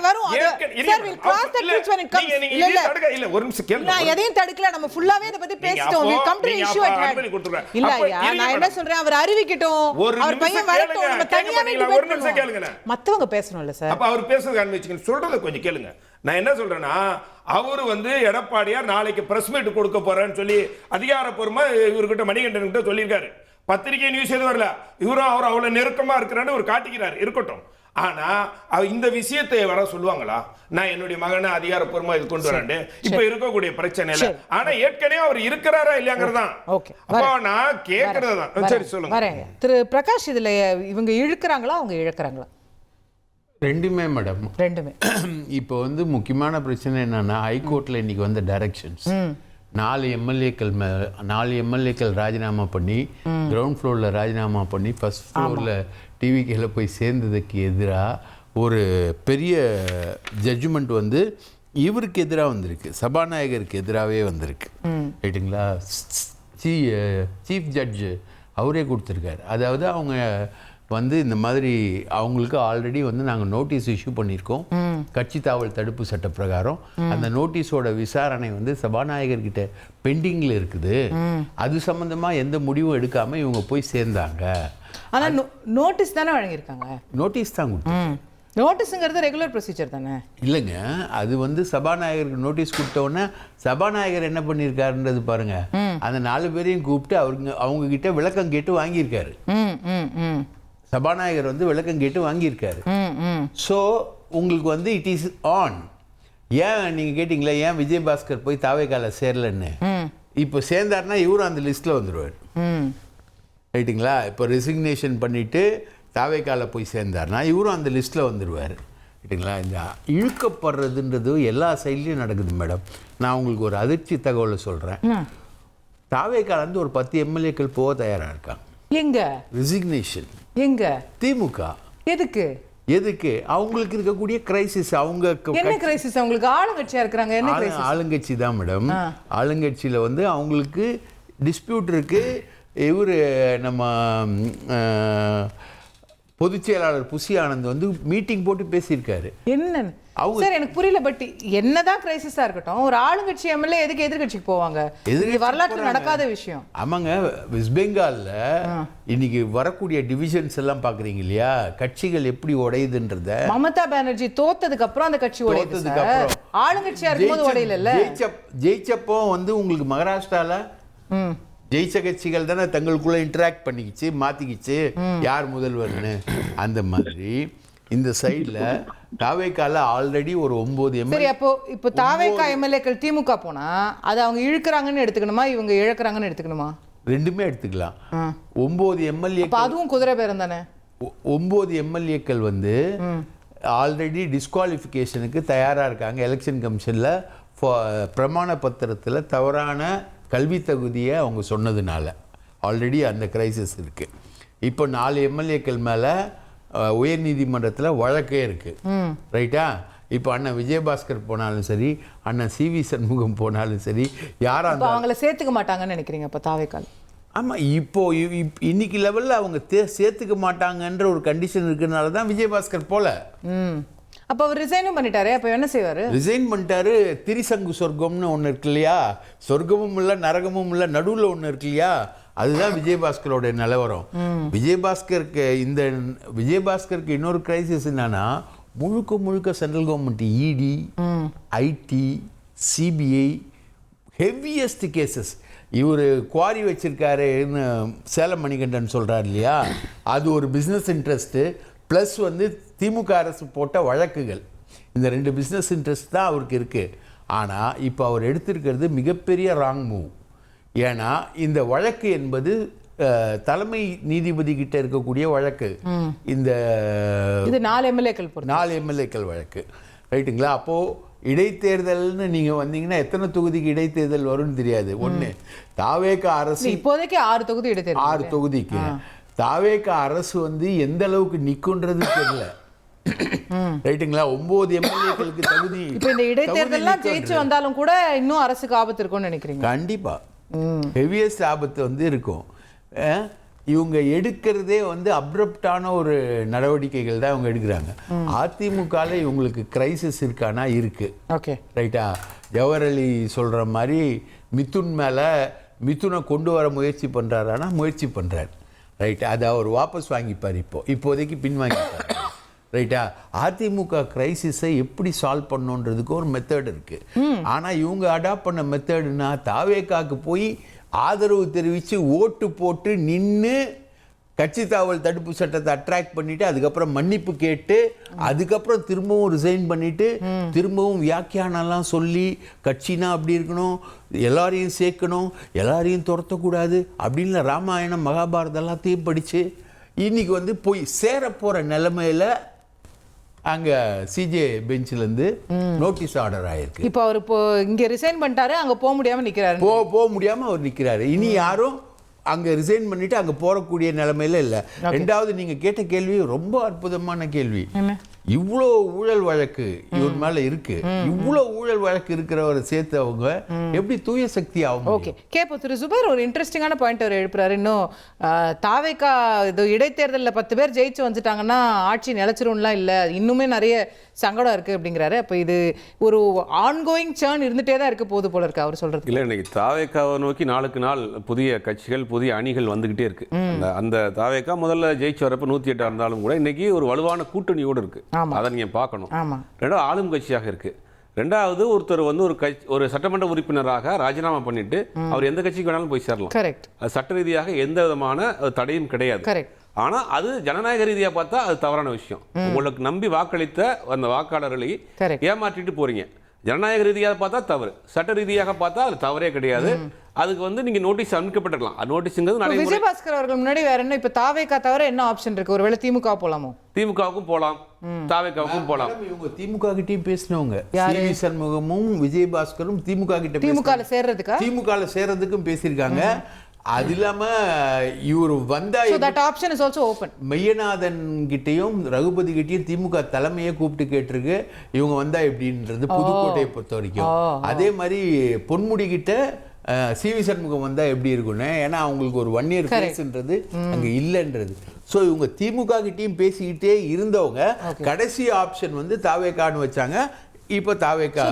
S3: இல்ல ஒரு நிமிஷம் கேளுங்க.
S1: நான் எதையும் தடுக்கல, நம்ம ஃபுல்லாவே இத பத்தி பேசிட்டோம். we come to the issue at hand. இல்ல நான் என்ன சொல்றேன், அவர் அறிவிக்கட்டும், அவர் பையன் வரட்டும், நம்ம தனியாவே
S3: ஒரு நிமிஷம் கேளுங்க.
S1: மத்தவங்க பேசணும்ல சார்.
S3: அப்ப அவர் பேசுறது அனுமதிச்சுங்க, சொல்றது கொஞ்சம் கேளுங்க. நான் என்ன சொல்றேன்னா, அவரு வந்து எடப்பாடியார் நாளைக்கு பிரஸ் மீட் கொடுக்க போறேன்னு சொல்லி அதிகாரப்பூர்வமா இவர்கிட்ட மணிகண்டன் கிட்ட சொல்லியிருக்காரு. பத்திரிகை நியூஸ் எதுவும் வரல, இவரும் அவர் அவ்வளவு நெருக்கமா இருக்கிறான்னு ஒரு காட்டிக்கிறார். இருக்கட்டும். ஆனா இந்த விஷயத்தை வர சொல்லுவாங்களா? நான் என்னுடைய மகனை அதிகாரப்பூர்வமா இது கொண்டு வரேன் இப்ப இருக்கக்கூடிய பிரச்சனை இல்ல. ஆனா ஏற்கனவே அவர் இருக்கிறாரா இல்லையாங்கிறதான். அப்ப நான் கேட்கறதுதான். சரி சொல்லுங்க
S1: திரு பிரகாஷ். இதுல இவங்க இழுக்கிறாங்களா அவங்க இழுக்கிறாங்களா?
S4: ரெண்டுமே மேடம்,
S1: ரெண்டுமே.
S4: இப்போ வந்து முக்கியமான பிரச்சனை என்னன்னா, ஹைகோர்ட்ல இன்னைக்கு வந்த டைரக்ஷன்ஸ் 4 எம்எல்ஏக்கள் ராஜினாமா பண்ணி கிரவுண்ட் ஃப்ளோர்ல ராஜினாமா பண்ணி ஃபர்ஸ்ட் ஃப்ளோர்ல டிவிக்கில போய் சேர்ந்ததுக்கு எதிராக ஒரு பெரிய ஜட்ஜ்மெண்ட் வந்து இவருக்கு எதிராக வந்திருக்கு, சபாநாயகருக்கு எதிராகவே வந்திருக்கு. ரைட்டுங்களா? சீஃப் ஜட்ஜு அவரே கொடுத்துருக்காரு. அதாவது அவங்க வந்து இந்த மாதிரி அவங்களுக்கு ஆல்ரெடி வந்து நாங்கள் நோட்டீஸ் இஷ்யூ பண்ணியிருக்கோம் கட்சி தாவல் தடுப்பு சட்ட பிரகாரம். அந்த நோட்டீஸோட விசாரணை வந்து சபாநாயகர்கிட்ட பெண்டிங்கில் இருக்குது. அது சம்பந்தமாக எந்த முடிவும் எடுக்காமல் இவங்க போய் சேர்ந்தாங்க.
S1: ஆனால் நோட்டீஸ் தானே வழங்கியிருக்காங்க.
S4: நோட்டீஸ் தான் கொடுத்தாங்க.
S1: நோட்டீஸுங்கிறது ரெகுலர் ப்ரொசீஜர் தானே?
S4: இல்லைங்க, அது வந்து சபாநாயகருக்கு நோட்டீஸ் கொடுத்தோன்னே சபாநாயகர் என்ன பண்ணியிருக்காருன்றது பாருங்க. அந்த 4 பேரையும் கூப்பிட்டு அவங்க கிட்ட விளக்கம் கேட்டு வாங்கியிருக்காரு. சபாநாயகர் வந்து விளக்கம் கேட்டு வாங்கியிருக்காரு. ஸோ உங்களுக்கு வந்து இட் இஸ் ஆன். ஏன் நீங்கள் கேட்டிங்களா, ஏன் விஜயபாஸ்கர் போய் தாவேக்கால சேரலன்னு? இப்போ சேர்ந்தாருன்னா இவரும் அந்த லிஸ்ட்டில் வந்துடுவார். ரைட்டுங்களா? இப்போ ரெசிக்னேஷன் பண்ணிவிட்டு தாவேக்கால போய் சேர்ந்தார்னா இவரும் அந்த லிஸ்ட்டில் வந்துடுவார். ரைட்டுங்களா? இந்த இழுக்கப்படுறதுன்றது எல்லா சைட்லேயும் நடக்குது மேடம். நான் உங்களுக்கு ஒரு அதிர்ச்சி தகவலை சொல்கிறேன். தாவேக்காலேருந்து ஒரு 10 எம்எல்ஏக்கள் போக தயாராக இருக்காங்க.
S1: எங்க
S4: ரெசிக்னேஷன்?
S1: எங்க?
S4: திமுக.
S1: எதுக்கு?
S4: அவங்களுக்கு இருக்கக்கூடிய கிரைசிஸ். அவங்க
S1: என்ன கிரைசிஸ்? அவங்களுக்கு ஆளுங்கட்சியா இருக்கிறாங்க. என்ன கிரைசிஸ்?
S4: ஆளுங்கட்சி தான் மேடம். ஆளுங்கட்சியில வந்து அவங்களுக்கு டிஸ்பியூட் இருக்கு. இவரு நம்ம பொதுச் செயலாளர் புசி ஆனந்த் வந்து மீட்டிங் போட்டு பேசியிருக்காரு.
S1: என்ன சார் எனக்கு புரியல. பட் என்னதான் கிரைசிஸா இருக்கட்டும், ஒரு ஆளுங்கட்சி எம்எல்ஏ எதுக்கு எதிர்கட்சிக்கு போவாங்க? இது வரலாற்று நடக்காத விஷயம்.
S4: ஆமாங்க. வெஸ்ட் பெங்கால்ல இன்னைக்கு வரக்கூடிய டிவிஷன்ஸ் எல்லாம் பாக்குறீங்க இல்லையா, கட்சிகள் எப்படி உடையுதுன்றத.
S1: மமதா பானர்ஜி தோத்ததுக்கு அப்புறம் அந்த கட்சி உடையதுக்கு அப்புறம் ஆளுங்கட்சியா இருக்கும்போது உடையல.
S4: ஜெயிச்சப்போ வந்து உங்களுக்கு மகாராஷ்டிரால ஜெயிச்ச கட்சிகள் தானே தங்களுக்குள்ள இன்டராக்ட் பண்ணிக்கிச்சு, மாத்திக்கிச்சு யார் முதல்வர்னு. அந்த மாதிரி இந்த சைடுல தாவேக்கால ஆல்ரெடி ஒரு 9 எம்எல்ஏ.
S1: சரி, அப்போ இப்போ தாவேக்கா எம்எல்ஏக்கள் திமுக போனா அது அவங்க இழுக்கிறாங்கன்னு எடுத்துக்கணுமா, இவங்க இழக்கிறாங்கன்னு எடுத்துக்கணுமா?
S4: ரெண்டுமே எடுத்துக்கலாம். 9 எம்எல்ஏ
S1: அதுவும் குதிரை பேரம் தானே.
S4: 9 எம்எல்ஏக்கள் வந்து ஆல்ரெடி டிஸ்குவாலிஃபிகேஷனுக்கு தயாராக இருக்காங்க. எலெக்ஷன் கமிஷனில் பிரமாண பத்திரத்தில் தவறான கல்வி தகுதியை அவங்க சொன்னதுனால ஆல்ரெடி அந்த கிரைசிஸ் இருக்குது. இப்போ 4 எம்எல்ஏக்கள் மேலே உயர்நீதிமன்றத்தில் வழக்கே இருக்குது. ரைட்டா? இப்போ அண்ணன் விஜயபாஸ்கர் போனாலும் சரி, அண்ணன் சிவி சண்முகம் போனாலும் சரி, யாரும்
S1: அவங்கள சேர்த்துக்க மாட்டாங்கன்னு நினைக்கிறீங்க இப்போ தாவேக்கால்?
S4: ஆமாம், இப்போ இன்னைக்கு லெவலில் அவங்க சேர்த்துக்க மாட்டாங்கன்ற ஒரு கண்டிஷன் இருக்கிறதுனால தான் விஜயபாஸ்கர் போல.
S1: அப்போ அவர் ரிசைனும் பண்ணிட்டாரு. அப்போ என்ன செய்வார்?
S4: ரிசைன் பண்ணிட்டாரு. திரிசங்கு சொர்க்கம்னு ஒன்று இருக்கு இல்லையா, சொர்க்கமும் இல்லை நரகமும் இல்லை, நடுவில் ஒன்று இருக்கு இல்லையா, அதுதான் விஜயபாஸ்கரோட நிலவரம். விஜயபாஸ்கருக்கு இன்னொரு கிரைசிஸ் என்னன்னா, முழுக்க சென்ட்ரல் கவர்மெண்ட் இடி, ஐடி, சிபிஐ ஹெவியஸ்ட் கேசஸ். இவர் குவாரி வச்சிருக்காருன்னு சேலம் மணிகண்டன் சொல்கிறார் இல்லையா, அது ஒரு பிஸ்னஸ் இன்ட்ரெஸ்ட்டு ப்ளஸ் வந்து திமுக அரசு போட்ட வழக்குகள். இந்த 2 பிஸ்னஸ் இன்ட்ரெஸ்ட் தான் அவருக்கு இருக்குது. ஆனால் இப்போ அவர் எடுத்திருக்கிறது மிகப்பெரிய ராங் மூவ். ஏன்னா இந்த வழக்கு என்பது தலைமை நீதிபதி கிட்ட இருக்கக்கூடிய வழக்கு. இந்த
S1: இது 4 எம்எல்ஏக்கள்
S4: 4 எம்எல்ஏக்கள் வழக்கு, ரைட்டுங்களா? அப்போது இடைத்தேர்தல்னு நீங்கள் வந்தீங்கன்னா எத்தனை தொகுதிக்கு இடைத்தேர்தல் வரும்னு தெரியாது. ஒன்று, தாவேகா அரசு
S1: இப்போதைக்கு 6 தொகுதி இடைத்தேர்தல்,
S4: 6 தொகுதிக்கு தாவேகா அரசு வந்து எந்த அளவுக்கு நிற்குன்றது தெரியல, ரைட்டுங்களா? 9 எம்எல்ஏக்களுக்கு தகுதி.
S1: இப்போ இந்த இடைத்தேர்தல்லாம் ஜெயிச்சு வந்தாலும் கூட இன்னும் அரசுக்கு ஆபத்து இருக்கும்னு நினைக்கிறீங்க?
S4: கண்டிப்பா ஹெவியஸ்ட் ஆபத்து வந்து இருக்கும். இவங்க எடுக்கிறதே வந்து அப்ரப்டான ஒரு நடவடிக்கைகள் தான் இவங்க எடுக்கிறாங்க. அதிமுகவில் இவங்களுக்கு கிரைசிஸ் இருக்கானா? இருக்கு.
S1: ஓகே,
S4: ரைட்டா? ஜவஹர் அலி சொல்கிற மாதிரி மிதுனை கொண்டு வர முயற்சி பண்ணுறாரானா முயற்சி பண்ணுறாரு, ரைட்டா? அதை அவர் வாபஸ் வாங்கிப்பார், இப்போதைக்கு பின்வாங்கிப்பார், ரைட்டா? அதிமுக கிரைசிஸை எப்படி சால்வ் பண்ணணுன்றதுக்கு ஒரு மெத்தட் இருக்குது. ஆனால் இவங்க அடாப்ட் பண்ண மெத்தடுனா தாவேகாக்கு போய் ஆதரவு தெரிவித்து ஓட்டு போட்டு நின்று கட்சி தாவல் தடுப்பு சட்டத்தை அட்ராக்ட் பண்ணிட்டு அதுக்கப்புறம் மன்னிப்பு கேட்டு அதுக்கப்புறம் திரும்பவும் ரிசைன் பண்ணிட்டு திரும்பவும் வியாக்கியானெல்லாம் சொல்லி கட்சினா அப்படி இருக்கணும், எல்லாரையும் சேர்க்கணும், எல்லாரையும் துரத்தக்கூடாது அப்படின்னு ராமாயணம் மகாபாரதம் எல்லாத்தையும் படித்து இன்னைக்கு வந்து போய் சேர போகிற நிலைமையில் அங்கே சிஜே பெஞ்சிலேருந்து நோட்டீஸ் ஆர்டர் ஆயிருக்கு.
S1: இப்போ அவர் இப்போ இங்கே ரிசைன் பண்ணிட்டாரு, அங்கே போக முடியாமல் நிற்கிறாரு.
S4: போக முடியாமல் அவர் நிற்கிறாரு. இனி யாரும் அங்கே ரிசைன் பண்ணிட்டு அங்கே போகக்கூடிய நிலைமையில இல்லை. ரெண்டாவது, நீங்கள் கேட்ட கேள்வி ரொம்ப அற்புதமான கேள்வி. இவ்வளோ ஊழல் வழக்கு இவர் மேலே இருக்கு, இவ்வளோ ஊழல் வழக்கு இருக்கிறவரை சேர்த்தவங்க எப்படி தூய சக்தி ஆகும்?
S1: ஓகே, கேப்போ திரு சுபர் ஒரு இன்ட்ரெஸ்டிங்கான பாயிண்ட் அவர் எழுப்புறாரு. இன்னும் தாவேகா இது இடைத்தேர்தலில் 10 பேர் ஜெயிச்சு வந்துட்டாங்கன்னா ஆட்சி நிலச்சிரும்லாம் இல்லை, இன்னுமே நிறைய சங்கடம் இருக்குது அப்படிங்கிறாரு. அப்போ இது ஒரு ஆன்கோயிங் சேர்ன் இருந்துகிட்டே தான் இருக்க போது போல இருக்கு அவர் சொல்கிறது.
S5: இல்லை, இன்னைக்கு தாவேகாவை நோக்கி நாளுக்கு நாள் புதிய கட்சிகள் புதிய அணிகள் வந்துக்கிட்டே இருக்கு. அந்த தாவேகா முதல்ல ஜெயிச்சு வரப்ப 108 இருந்தாலும் கூட இன்னைக்கு ஒரு வலுவான கூட்டணியோடு இருக்கு, அதை நீங்க பார்க்கணும். ரெண்டாவது, ஆளும் கட்சியாக இருக்கு. ரெண்டாவது, ஒருத்தர் வந்து ஒரு சட்டமன்ற உறுப்பினராக ராஜினாமா பண்ணிட்டு அவர் எந்த கட்சிக்கு வேணாலும் போய் சேரலாம்.
S1: கரெக்ட்.
S5: அது சட்ட ரீதியாக எந்த விதமான தடையும் கிடையாது.
S1: கரெக்ட்.
S5: ஆனா அது ஜனநாயக ரீதியா பார்த்தா அது தவறான விஷயம். உங்களுக்கு நம்பி வாக்களித்த அந்த வாக்காளர்களை ஏமாற்றிட்டு போறீங்க. ஜனநாயக ரீதியாக பார்த்தா தவறு, சட்ட ரீதியாக பார்த்தா அது தவறே கிடையாது. அதுக்கு வந்து நீங்க நோட்டீஸ் அனுப்பப்பட்டிருக்கலாம். நோட்டீஸ்ங்கிறது நடைமுறை.
S1: விஜயபாஸ்கர் அவர்கள் முன்னாடி வேற என்ன இப்ப தாவேகா தவிர என்ன ஆப்ஷன் இருக்கு? ஒருவேளை திமுக போலாமோ?
S5: திமுகவுக்கும் போலாம், தாவேகாவுக்கும் போலாம்.
S4: இவங்க திமுக கிட்டயும் பேசினவங்க, சி.வி. சண்முகமும் விஜயபாஸ்கரும் திமுக கிட்ட
S1: திமுகல சேர்றதுக்கா?
S4: திமுகல சேர்றதுக்கும் பேசியிருக்காங்க. அது இல்லாம இவர் வந்தா மெய்யநாதன் கிட்டையும் ரகுபதி கிட்டையும் திமுக தலைமையை கூப்பிட்டு கேட்டிருக்கு இவங்க வந்தா எப்படின்றது புதுக்கோட்டையை பொறுத்த வரைக்கும். அதே மாதிரி பொன்முடி கிட்ட சி.வி. சண்முகம் வந்தா எப்படி இருக்குன்னு, ஏன்னா அவங்களுக்கு ஒரு 1 இயர் பேசுன்றது அங்க இல்லைன்றது. ஸோ இவங்க திமுக கிட்டையும் பேசிக்கிட்டே இருந்தவங்க கடைசி ஆப்ஷன் வந்து தாவேகான்னு வச்சாங்க. இப்போ தாவேகா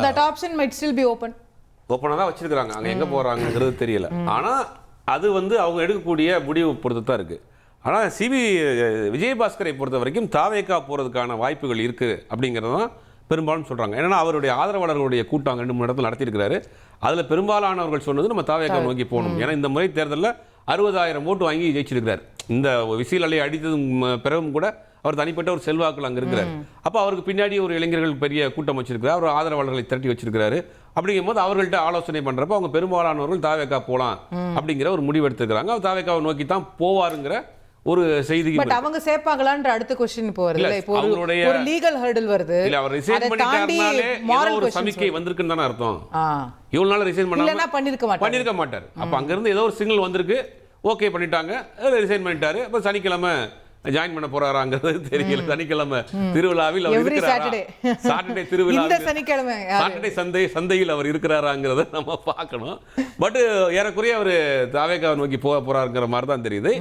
S5: ஓப்பனாக தான் வச்சிருக்காங்க, அங்க எங்க போறாங்கிறது தெரியல. ஆனா அது வந்து அவங்க எடுக்கக்கூடிய முடிவு பொறுத்து தான் இருக்கு. ஆனால் விஜயபாஸ்கரை பொறுத்த வரைக்கும் தாவேகா போகிறதுக்கான வாய்ப்புகள் இருக்குது அப்படிங்கிறது தான் பெரும்பாலும் சொல்கிறாங்க. ஏன்னா அவருடைய ஆதரவாளர்களுடைய கூட்டம் 2-3 இடத்துல நடத்தியிருக்கிறாரு. அதில் பெரும்பாலானவர்கள் சொன்னது நம்ம தாவேகா நோக்கி போகணும். ஏன்னா இந்த முறை தேர்தலில் 60,000 ஓட்டு வாங்கி ஜெயிச்சிருக்கிறார். இந்த விசில் அலை அடித்தது பிறகும் கூட அவர் தனிப்பட்ட ஒரு செல்வாக்கள் அங்கே இருக்கிறார். அப்போ அவருக்கு பின்னாடி ஒரு இளைஞர்கள் பெரிய கூட்டம் வச்சிருக்கிறார், அவர் ஆதரவாளர்களை திரட்டி வச்சிருக்கிறாரு. அப்படிங்கும் போது அவர்கள்ட்ட ஆலோசனை பண்றப்ப அவங்க பெரும்பாலானவர்கள் தாவேகா போலாம் அப்படிங்கிற ஒரு முடிவு எடுத்துக்கிறாங்க. அவர் தாவேகாவை நோக்கி தான் போவாருங்கிற ஒரு செய்தி.
S1: பட் அவங்க சேப்பாங்களான்ற அடுத்த क्वेश्चन இப்போ வருது. இப்போ ஒரு லீகல் ஹர்டில் வருது.
S5: இல்ல, அவர் ரிசைன் பண்ணிட்டாருனாலே ஏதோ ஒரு சமிக்கை வந்திருக்குன்னு தான அர்த்தம். இவ்வளவு நாள் ரிசைன் பண்ணாம பண்ணிருக்க மாட்டார். அப்ப அங்க இருந்து ஏதோ ஒரு சிக்னல் வந்திருக்கு, ஓகே பண்ணிட்டாங்க, ரிசைன் பண்ணிட்டாரு. அப்ப சனிக்கிழமை ஜாயின் பண்ண போறாராங்கிறது தெரியல. சனிக்கிழமை திருவிழாவில் அவர் இருக்கிறாரா, சாட்டர்டே திருவிழாவில் சாட்டர்டே சந்தையில் அவர் இருக்கிறாராங்கிறத நம்ம பார்க்கணும். பட் ஏறக்குறைய அவர் தாவேகாவை நோக்கி போக போறாருங்கிற மாதிரி தான் தெரியுது.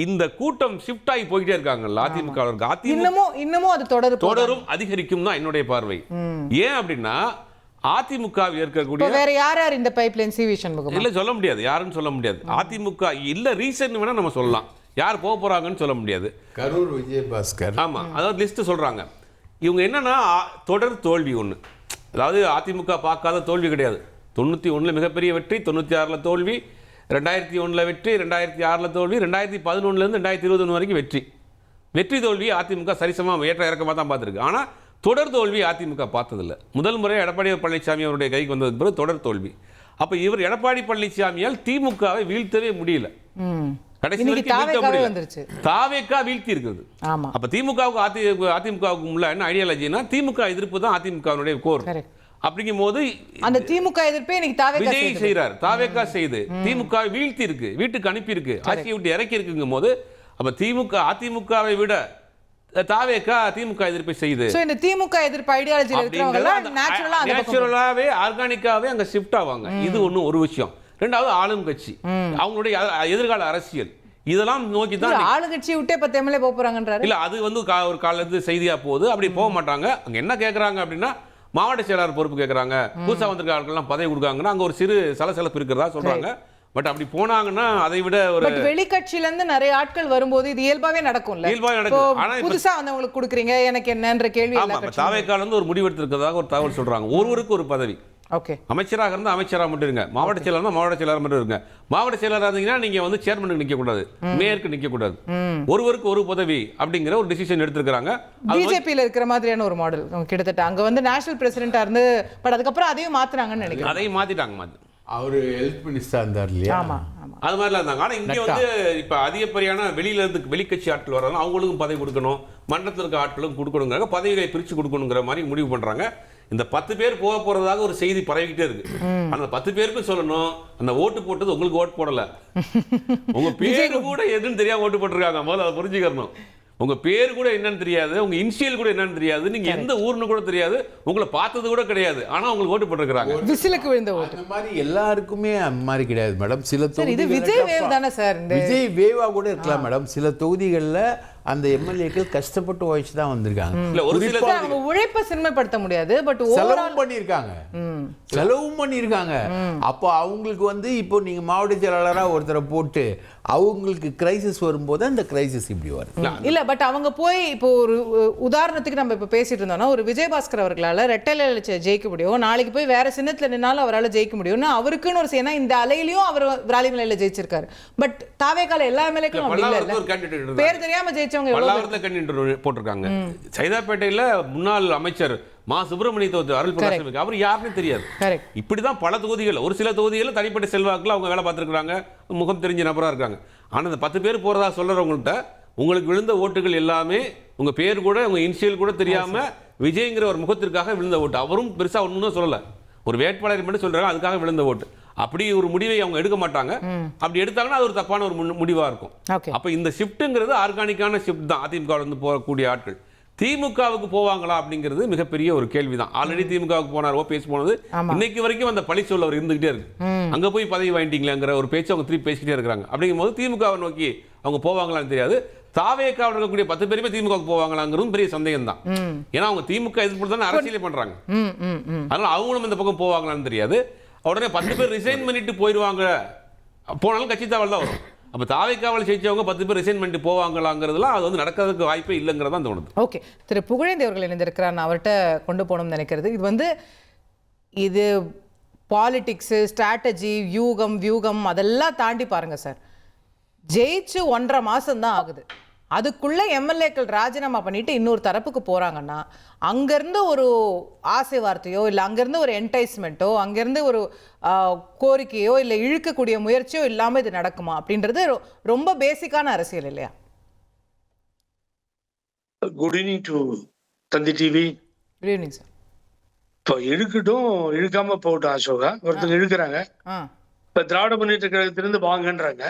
S5: இந்த கூட்டம் ஷிஃப்ட் ஆகி போயிட்டே இருக்காங்கல்ல அதிமுக,
S1: இன்னமும் அது தொடரும்
S5: அதிகரிக்கும் தான் என்னுடைய பார்வை. ஏன் அப்படின்னா அதிமுக இருக்கக்கூடிய
S1: வேற யார் இந்த பைப்லைன் சி.வி. சண்முகம்
S5: இல்ல சொல்ல முடியாது, யாருன்னு சொல்ல முடியாது. அதிமுக இல்ல ரீசன் வேணா நம்ம சொல்லலாம், யார் போக போறாங்கன்னு சொல்ல முடியாது.
S4: கரூர் விஜயபாஸ்கர்,
S5: ஆமா, அதாவது லிஸ்ட் சொல்றாங்க. இவங்க என்னன்னா தொடர் தோல்வி ஒண்ணு, அதாவது அதிமுக பார்க்காத தோல்வி கிடையாது. 91 மிகப்பெரிய வெற்றி, 96 தோல்வி, 2001 வெற்றி, 2006 தோல்வி, 2011 இருந்து 2021 வரைக்கும் வெற்றி தோல்வி அதிமுக சரிசமா ஏற்ற இறக்கமா தான் பார்த்துருக்கு. ஆனா தொடர் தோல்வி அதிமுக பார்த்ததில்லை. முதல் முறை எடப்பாடி பழனிசாமி அவருடைய கைக்கு வந்ததுக்கு பிறகு தொடர் தோல்வி. அப்ப இவர் எடப்பாடி பழனிசாமியால் திமுகவை வீழ்த்தவே முடியல. கடைசி
S1: இன்னைக்கு
S5: வரைக்கும் வீழ்த்த
S1: தாவேகாவே
S5: முடியல.
S1: வந்துருச்சு.
S5: தாவேகா வீழ்த்தி இருக்குது.
S1: ஆமா.
S5: அப்ப திமுகவுக்கு அதிமுகவுக்கு உள்ள என்ன ஐடியாலஜினா திமுக எதிர்ப்பு தான் அதிமுகவினுடைய கோர். அப்படிங்கும் போது
S1: அந்த திமுக எதிர்ப்பே இன்னைக்கு தாவேகா
S5: விஜய் செய்யறார். தாவேகா செய்து திமுக வீழ்த்தி இருக்கு, வீட்டுக்கு அனுப்பி இருக்கு, ஆட்சியை விட்டு இறக்கி இருக்குங்கும் போது அப்ப திமுக அதிமுகவை விட தாவேகா திமுக எதிர்ப்பை செய்யுது.
S1: சோ இந்த திமுக எதிர்ப்பு ஐடியாலஜில இருக்கிறவங்க எல்லாம்
S5: நேச்சுரலாவே ஆர்கானிக்காவே அங்க ஷிஃப்ட் ஆவாங்க. இது ஒரு விஷயம். ரெண்டாவது ஆளும் கட்சி, அவங்களுடைய எதிர்கால அரசியல் இதெல்லாம் நோக்கி தான்
S1: ஆளுங்கட்சியை விட்டே 10 எம்எல்ஏ போக போறாங்கன்றாரு.
S5: இல்ல அது ஒரு காலத்து செய்தியா போகுது. அப்படி போக மாட்டாங்க. அங்க என்ன கேட்கறாங்க அப்படின்னா மாவட்ட செயலாளர் பொறுப்பு கேட்கறாங்க, புதுசா வந்திருக்க ஆட்கள்லாம் பதவி கொடுக்காங்கன்னா அங்க ஒரு சிறு சலசலப்பு இருக்கிறதா சொல்றாங்க. பட் அப்படி போனாங்கன்னா அதை விட ஒரு
S1: வெளிக்கட்சியில இருந்து நிறைய ஆட்கள் வரும்போது இது இயல்பாவே நடக்கும்ல.
S5: இயல்பாவே நடக்கும். ஆனா
S1: புதுசா வந்தவங்களுக்கு கொடுக்குறீங்க எனக்கு என்னன்ற கேள்வி
S5: தாவேக்கால இருந்து ஒரு முடிவு எடுத்திருக்கிறதாக ஒரு தகவல் சொல்றாங்க. ஒருவருக்கு ஒரு பதவி.
S1: ஓகே.
S5: அமைச்சராக இருந்தால் அமைச்சராக மட்டும் இருங்க, மாவட்ட செயலர் இருந்தால் மாவட்ட செயலர் மட்டும் இருங்க. மாவட்ட செயலராக இருந்தீங்கன்னா நீங்க வந்து சேர்மனுக்கு நிக்க கூடாது, மேயருக்கு நிக்க கூடாது. ஒருவருக்கு ஒரு பதவி அப்படிங்கிற ஒரு டிசிஷன் எடுத்திருக்காங்க.
S1: பிஜேபியில இருக்கிற மாதிரியான ஒரு மாடல் கிட்டத்தட்ட அங்க வந்து நேஷனல் பிரசிடென்ட்டா இருந்து பட் அதுக்கப்புறம் அதையும் மாத்துறாங்கன்னு நினைக்கிறேன்.
S5: அதையும் மாத்திட்டாங்க.
S4: அவரு ஹெல்த் மினிஸ்டர் இருந்தார் இல்லையா?
S1: ஆமா.
S5: அது மாதிரிலாம் இருந்தாங்க. ஆனா இங்க வந்து இப்ப அதிகப்படியான வெளியில இருந்து வெளிக்கட்சி ஆட்கள் வர்றாங்க, அவங்களுக்கும் பதவி கொடுக்கணும், மன்றத்தில் இருக்க ஆட்களும் கொடுக்கணுங்கிற பதவிகளை பிரிச்சு கொடுக்கணுங்கிற மாதிரி முடிவு பண்றாங்க. இந்த 10 பேர் போக போறதாக ஒரு செய்தி பரவிக்கிட்டே இருக்கு. அந்த 10 பேருக்கும் சொல்லணும், அந்த ஓட்டு போட்டது உங்களுக்கு ஓட்டு போடல, உங்க பேரு கூட எதுன்னு தெரியாம ஓட்டு போட்டிருக்காங்க. முதல்ல அதை புரிஞ்சுக்கணும். உங்க பேர் கூட என்னன்னு தெரியாது, உங்க இனிஷியல் கூட என்னன்னு தெரியாது, நீங்க எந்த ஊர்னு கூட தெரியாது, உங்களை பார்த்தது கூட கிடையாது, ஆனா உங்களுக்கு ஓட்டு போட்டுருக்காங்க.
S1: விசிலுக்கு விழுந்த ஓட்டு.
S4: அந்த மாதிரி எல்லாருக்குமே அந்த மாதிரி கிடையாது மேடம். சில
S1: இது விஜய் வேவ் தானே சார்?
S4: விஜய் வேவா கூட இருக்கலாம் மேடம். சில தொகுதிகளில் அந்த எம்எல்ஏக்கள் கஷ்டப்பட்டு உழைச்சு தான் வந்திருக்காங்க.
S5: இல்ல ஒரு சில
S1: அவங்க உழைப்பை சிறுமைப்படுத்த முடியாது, பட்
S4: செலவும் பண்ணியிருக்காங்க. அப்போ அவங்களுக்கு வந்து இப்போ நீங்க மாவட்ட செயலாளராக ஒருத்தரை போட்டு அவங்களுக்கு கிரைசிஸ் வரும்போது அந்த கிரைசிஸ் இப்படி வரும்.
S1: இல்ல பட் அவங்க போய் இப்போ ஒரு உதாரணத்துக்கு நம்ம இப்ப பேசிட்டு இருந்தோம்னா ஒரு விஜயபாஸ்கர் அவர்களால ரெட்டையில ஜெயிக்க முடியும், நாளைக்கு போய் வேற சின்னத்துல நின்னாலும் அவரால் ஜெயிக்க முடியும்னு அவருக்குன்னு ஒரு ஏன்னா இந்த அலையிலையும் அவர் விராலிமலையில ஜெயிச்சிருக்காரு. பட் தாவேகால எல்லா எம்எல்ஏக்களும் அப்படி இல்ல, பேர் தெரியாம ஜெயிச்சவங்க
S5: போட்டிருக்காங்க. சைதாப்பேட்டையில முன்னாள் அமைச்சர் மா சுப்பிரமணியத்தை அருள் பிரகாஷ் அவர் யாருன்னு தெரியாது. இப்படிதான் பல தொகுதிகள், ஒரு சில தொகுதிகள் தனிப்பட்ட செல்வாக்குல அவங்க வேலை பார்த்துருக்காங்க, முகம் தெரிஞ்ச நபரா இருக்காங்க. ஆனா இந்த 10 பேர் போறதா சொல்றவங்கள்ட்ட உங்களுக்கு விழுந்த ஓட்டுகள் எல்லாமே உங்க பேர் கூட உங்க இனிஷியல் கூட தெரியாம விஜய்ங்கிற ஒரு முகத்திற்காக விழுந்த ஓட்டு. அவரும் பெருசா ஒண்ணும் சொல்லல, ஒரு வேட்பாளர் மட்டும் சொல்றாங்க, அதுக்காக விழுந்த ஓட்டு. அப்படி ஒரு முடிவை அவங்க எடுக்க மாட்டாங்க. அப்படி எடுத்தாங்கன்னா அது ஒரு தப்பான ஒரு முடிவா இருக்கும். அப்ப இந்த ஷிஃப்ட்ங்கிறது ஆர்கானிக்கான ஷிஃப்ட் தான். அதிமுக வந்து போகக்கூடிய ஆட்கள் திமுகவுக்கு போவாங்களா அப்படிங்கிறது மிகப்பெரிய ஒரு கேள்விதான். ஆல்ரெடி திமுகவுக்கு போனார், ஓபிஎஸ் போனது, இன்னைக்கு வரைக்கும் அந்த பழி சொல்ல அவர் இருந்துகிட்டே இருக்கு. அங்க போய் பதவி வாங்கிட்டீங்களாங்கிற ஒரு பேச்சு அவங்க திருப்பி பேசிக்கிட்டே இருக்கிறாங்க. அப்படிங்கும் போது திமுகவை நோக்கி அவங்க போவாங்களான்னு தெரியாது. தாவேக்காவில் இருக்கக்கூடிய 10 பேருமே திமுகவுக்கு போவாங்களாங்கிறதும் பெரிய சந்தேகம் தான். ஏன்னா அவங்க திமுக எதிர்ப்பு தானே அரசியலே பண்றாங்க. அதனால அவங்களும் இந்த பக்கம் போவாங்களான்னு தெரியாது. உடனே 10 பேர் ரிசைன் பண்ணிட்டு போயிடுவாங்க, போனாலும் கட்சி தாவல் தான் வரும். அப்ப தாவேக்காவல் ஜெயிச்சவங்க 10 பேர் ரிசைன் பண்ணிட்டு போவாங்களாங்கிறதுலாம் அது வந்து நடக்கிறதுக்கு வாய்ப்பே இல்லைங்கிறதா தோணுது.
S1: ஓகே, திரு புகழேந்தி அவர்கள் இணைந்திருக்கிறார். நான் அவர்கிட்ட கொண்டு போகணும்னு நினைக்கிறது இது பாலிடிக்ஸ், ஸ்ட்ராட்டஜி, வியூகம் அதெல்லாம் தாண்டி பாருங்க சார், ஜெயிச்சு 1.5 மாசம் தான் ஆகுது. அதுக்குள்ள எம்எல்ஏக்கள் ராஜினாமா பண்ணிட்டு இன்னொரு தரப்புக்கு போறாங்கன்னா அங்கிருந்து ஒரு ஆசை வார்த்தையோ இல்லை அங்கிருந்து ஒரு என்டைஸ்மெண்ட்டோ அங்கிருந்து ஒரு கோரிக்கையோ இல்லை இழுக்கக்கூடிய முயற்சியோ இல்லாமல் இது நடக்குமா அப்படின்றது ரொம்ப பேசிக்கான அரசியல் இல்லையா?
S6: Good evening to Thanthi TV.
S1: Good evening sir.
S6: இப்போ இழுக்கட்டும், இழுக்காம போகட்டும் அசோகா. ஒருத்தங்க இழுக்கிறாங்க, இப்போ திராவிட முன்னேற்ற கழகத்திலிருந்து வாங்கன்றாங்க,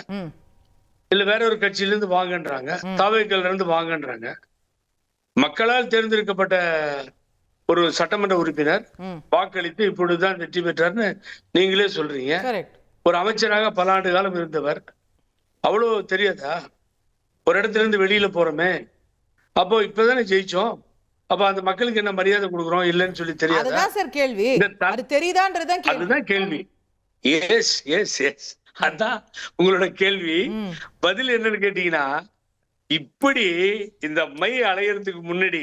S6: இல்ல வேற ஒரு கட்சியிலிருந்து வாங்கன்றாங்க, தாவேக்கால இருந்து வாங்கன்றாங்க. மக்களால் தேர்ந்தெடுக்கப்பட்ட ஒரு சட்டமன்ற உறுப்பினர் வாக்களித்து இப்பொழுதுதான் வெற்றி பெற்றார்னு நீங்களே சொல்றீங்க. ஒரு அமைச்சராக பல ஆண்டு காலம் இருந்தவர், அவ்வளவு தெரியாதா? ஒரு இடத்துல இருந்து வெளியில போறோமே, அப்போ இப்பதானே ஜெயிச்சோம், அப்ப அந்த மக்களுக்கு என்ன மரியாதை கொடுக்குறோம் இல்லைன்னு சொல்லி தெரியாது.
S1: அதுதான் கேள்வி.
S6: அதுதான் கேள்வி. எஸ் எஸ் எஸ் அதான் உங்களோட கேள்வி. பதில் என்னன்னு கேட்டீங்கன்னா, இப்படி இந்த மை அலையறதுக்கு முன்னாடி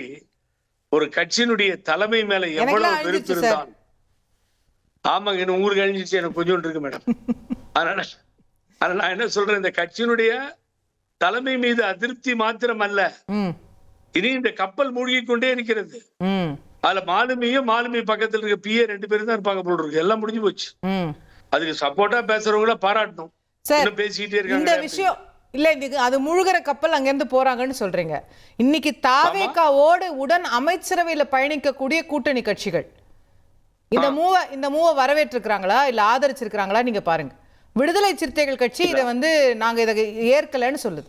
S6: ஒரு கட்சியினுடைய தலைமை மேல எவ்வளவு வெறுப்பு இருந்தால், ஆமாங்க உங்களுக்கு அழிஞ்சிச்சு, எனக்கு கொஞ்சம் இருக்கு மேடம். அதனால நான் என்ன சொல்றேன், இந்த கட்சியினுடைய தலைமை மீது அதிருப்தி மாத்திரம் அல்ல, இனி இந்த கப்பல் மூழ்கி கொண்டே இருக்கிறது. அதுல மாலுமியும் மாலுமி பக்கத்துல இருக்க பிஏ 2 பேரும் தான் இருப்பாங்க போல இருக்கு. எல்லாம் முடிஞ்சு போச்சு. அதுக்கு சப்போர்ட்டா பேசுறவங்கள பாராட்டணும்.
S1: சார்
S6: இன்னும் பேசிக்கிட்டே
S1: இந்த
S6: இருக்காங்க.
S1: விஷயம் இல்ல, இது அது முழுகிற கப்பல் அங்கிருந்து போறாங்கன்னு சொல்றீங்க. இன்னைக்கு தாவேகாவோடு உடன் அமைச்சரவையில பயணிக்கக்கூடிய கூட்டணி கட்சிகள் இந்த மூவ வரவேற்றிருக்கிறாங்களா இல்ல ஆதரிச்சிருக்கிறாங்களா நீங்க பாருங்க. விடுதலை சிறுத்தைகள் கட்சி இதை வந்து நாங்க இதை ஏற்கலன்னு சொல்லுது.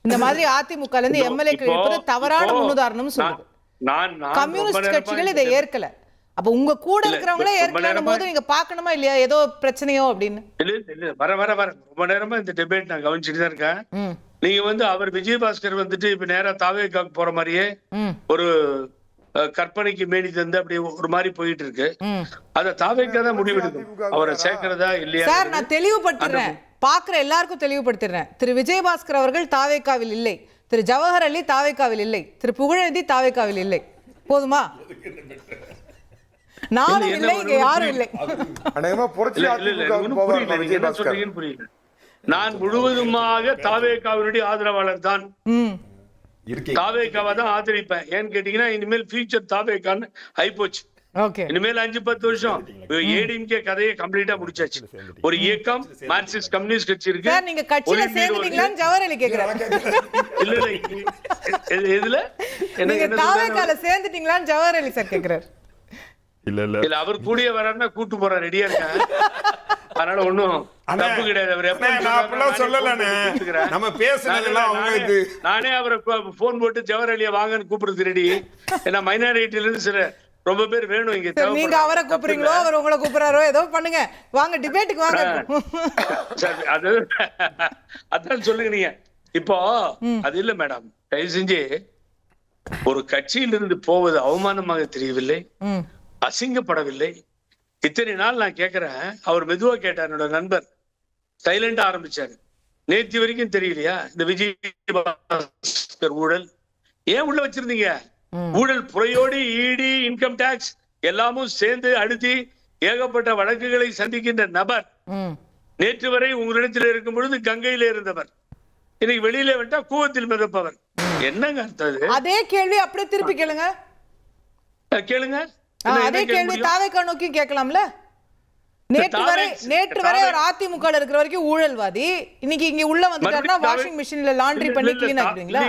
S1: இந்த மாதிரி அதிமுக இருந்து எம்எல்ஏக்கள் இருப்பது தவறான முன்னுதாரணம் சொல்லுது. கம்யூனிஸ்ட் கட்சிகள் இதை ஏற்கல. அப்ப உங்க கூட இருக்கிறவங்களே ஏற்கனவே போது நீங்க பாக்கணுமா இல்லையா ஏதோ பிரச்சனையோ அப்படின்னு?
S6: இல்ல வர ரொம்ப நேரமா இந்த டிபேட் நான் கவனிச்சுட்டு தான் இருக்கேன். நீங்க வந்து அவர் விஜயபாஸ்கர் வந்துட்டு இப்ப நேரா தாவேக்காக்கு போற மாதிரியே ஒரு கற்பனைக்கு மேடி தந்து அப்படி ஒரு மாதிரி போயிட்டு இருக்கு. அத தாவேக்கா தான் முடிவெடுக்கும் அவரை சேர்க்கிறதா இல்லையா.
S1: சார் நான் தெளிவுபடுத்துறேன், பாக்குற எல்லாருக்கும் தெளிவுபடுத்துறேன். திரு விஜயபாஸ்கர் அவர்கள் தாவேக்காவில் இல்லை, திரு ஜவஹர் அலி தாவேக்காவில் இல்லை, திரு புகழேந்தி தாவேக்காவில் இல்லை. போதுமா? நானும் இல்லை, இங்க யாரும் இல்லை.
S6: நான் முழுவதுமாக தாவேக்காவினுடைய ஆதரவாளர் தான். தாவேக்காவை தான் ஆதரிப்பேன். ஏன்னு கேட்டீங்கன்னா இனிமேல் ஃபியூச்சர் தாவேக்கான்னு ஆயிப்போச்சு. இனிமேல் 5-10 வருஷம் ஏடிஎம்கே கதையை கம்ப்ளீட்டா முடிச்சாச்சு. ஒரு இயக்கம் மார்க்சிஸ்ட் கம்யூனிஸ்ட் கட்சி இருக்கு.
S1: நீங்க கட்சியில சேர்ந்துட்டீங்களான்னு ஜவஹர் அலி கேக்குறாரு.
S6: இல்ல எதுல
S1: நீங்க தாவேக்கால சேர்ந்துட்டீங்களான்னு ஜவஹர் அலி சார் கேக்குறாரு.
S6: இல்ல அவர் கூடிய வராருன்னா கூட்டு போற ரெடியா இருக்காங்க. அதனால ஒண்ணும் தப்பு கிடையாது. அவர்
S3: சொல்லலனே நம்ம பேசுனதெல்லாம் அவங்க
S6: நானே அவரை போன் போட்டு ஜவஹர் அலியை வாங்கன்னு கூப்பிடுறது ரெடி. ஏன்னா மைனாரிட்டில இருந்து சில ரொம்ப பேர் வேணும் இங்க.
S1: நீங்க அவரை கூப்பிடுறீங்களோ அவர் உங்களை கூப்பிடுறாரோ ஏதோ பண்ணுங்க, வாங்க டிபேட்டுக்கு வாங்க.
S6: அது அதான் சொல்லுங்க நீங்க. இப்போ அது இல்ல மேடம், தயவு செஞ்சு ஒரு கட்சியிலிருந்து போவது அவமானமாக தெரியவில்லை, அசிங்கப்படவில்லை. இத்தனை நாள் நான் கேட்கிறேன். அவர் மெதுவா கேட்டார். என்னோட நண்பர் சைலண்டா ஆரம்பிச்சாரு. நேற்று வரைக்கும் தெரியலையா இந்த விஜய் ஊழல் ஏன் உள்ள வச்சிருந்தீங்க? ஊழல் புறையோடி இடி இன்கம் டாக்ஸ் எல்லாமும் சேர்ந்து அழுத்தி ஏகப்பட்ட வழக்குகளை சந்திக்கின்ற நபர் நேற்று வரை உங்களிடத்தில் இருக்கும் பொழுது கங்கையில இருந்தவர் இன்னைக்கு வெளியில விட்டா கூவத்தில் மிதப்பவர். என்னங்க அர்த்தம்?
S1: அதே கேள்வி அப்படியே திருப்பி கேளுங்க. அதே கேள்வி தாவேக்கா நோக்கி கேட்கலாம்ல. நேற்று வரை ஒரு அதிமுக இருக்கிற வரைக்கும் ஊழல்வாதி, இன்னைக்கு இங்க உள்ள வந்துட்டாருன்னா வாஷிங் மிஷின்ல லாண்டரி பண்ணி கிளீன் ஆக்குவீங்களா?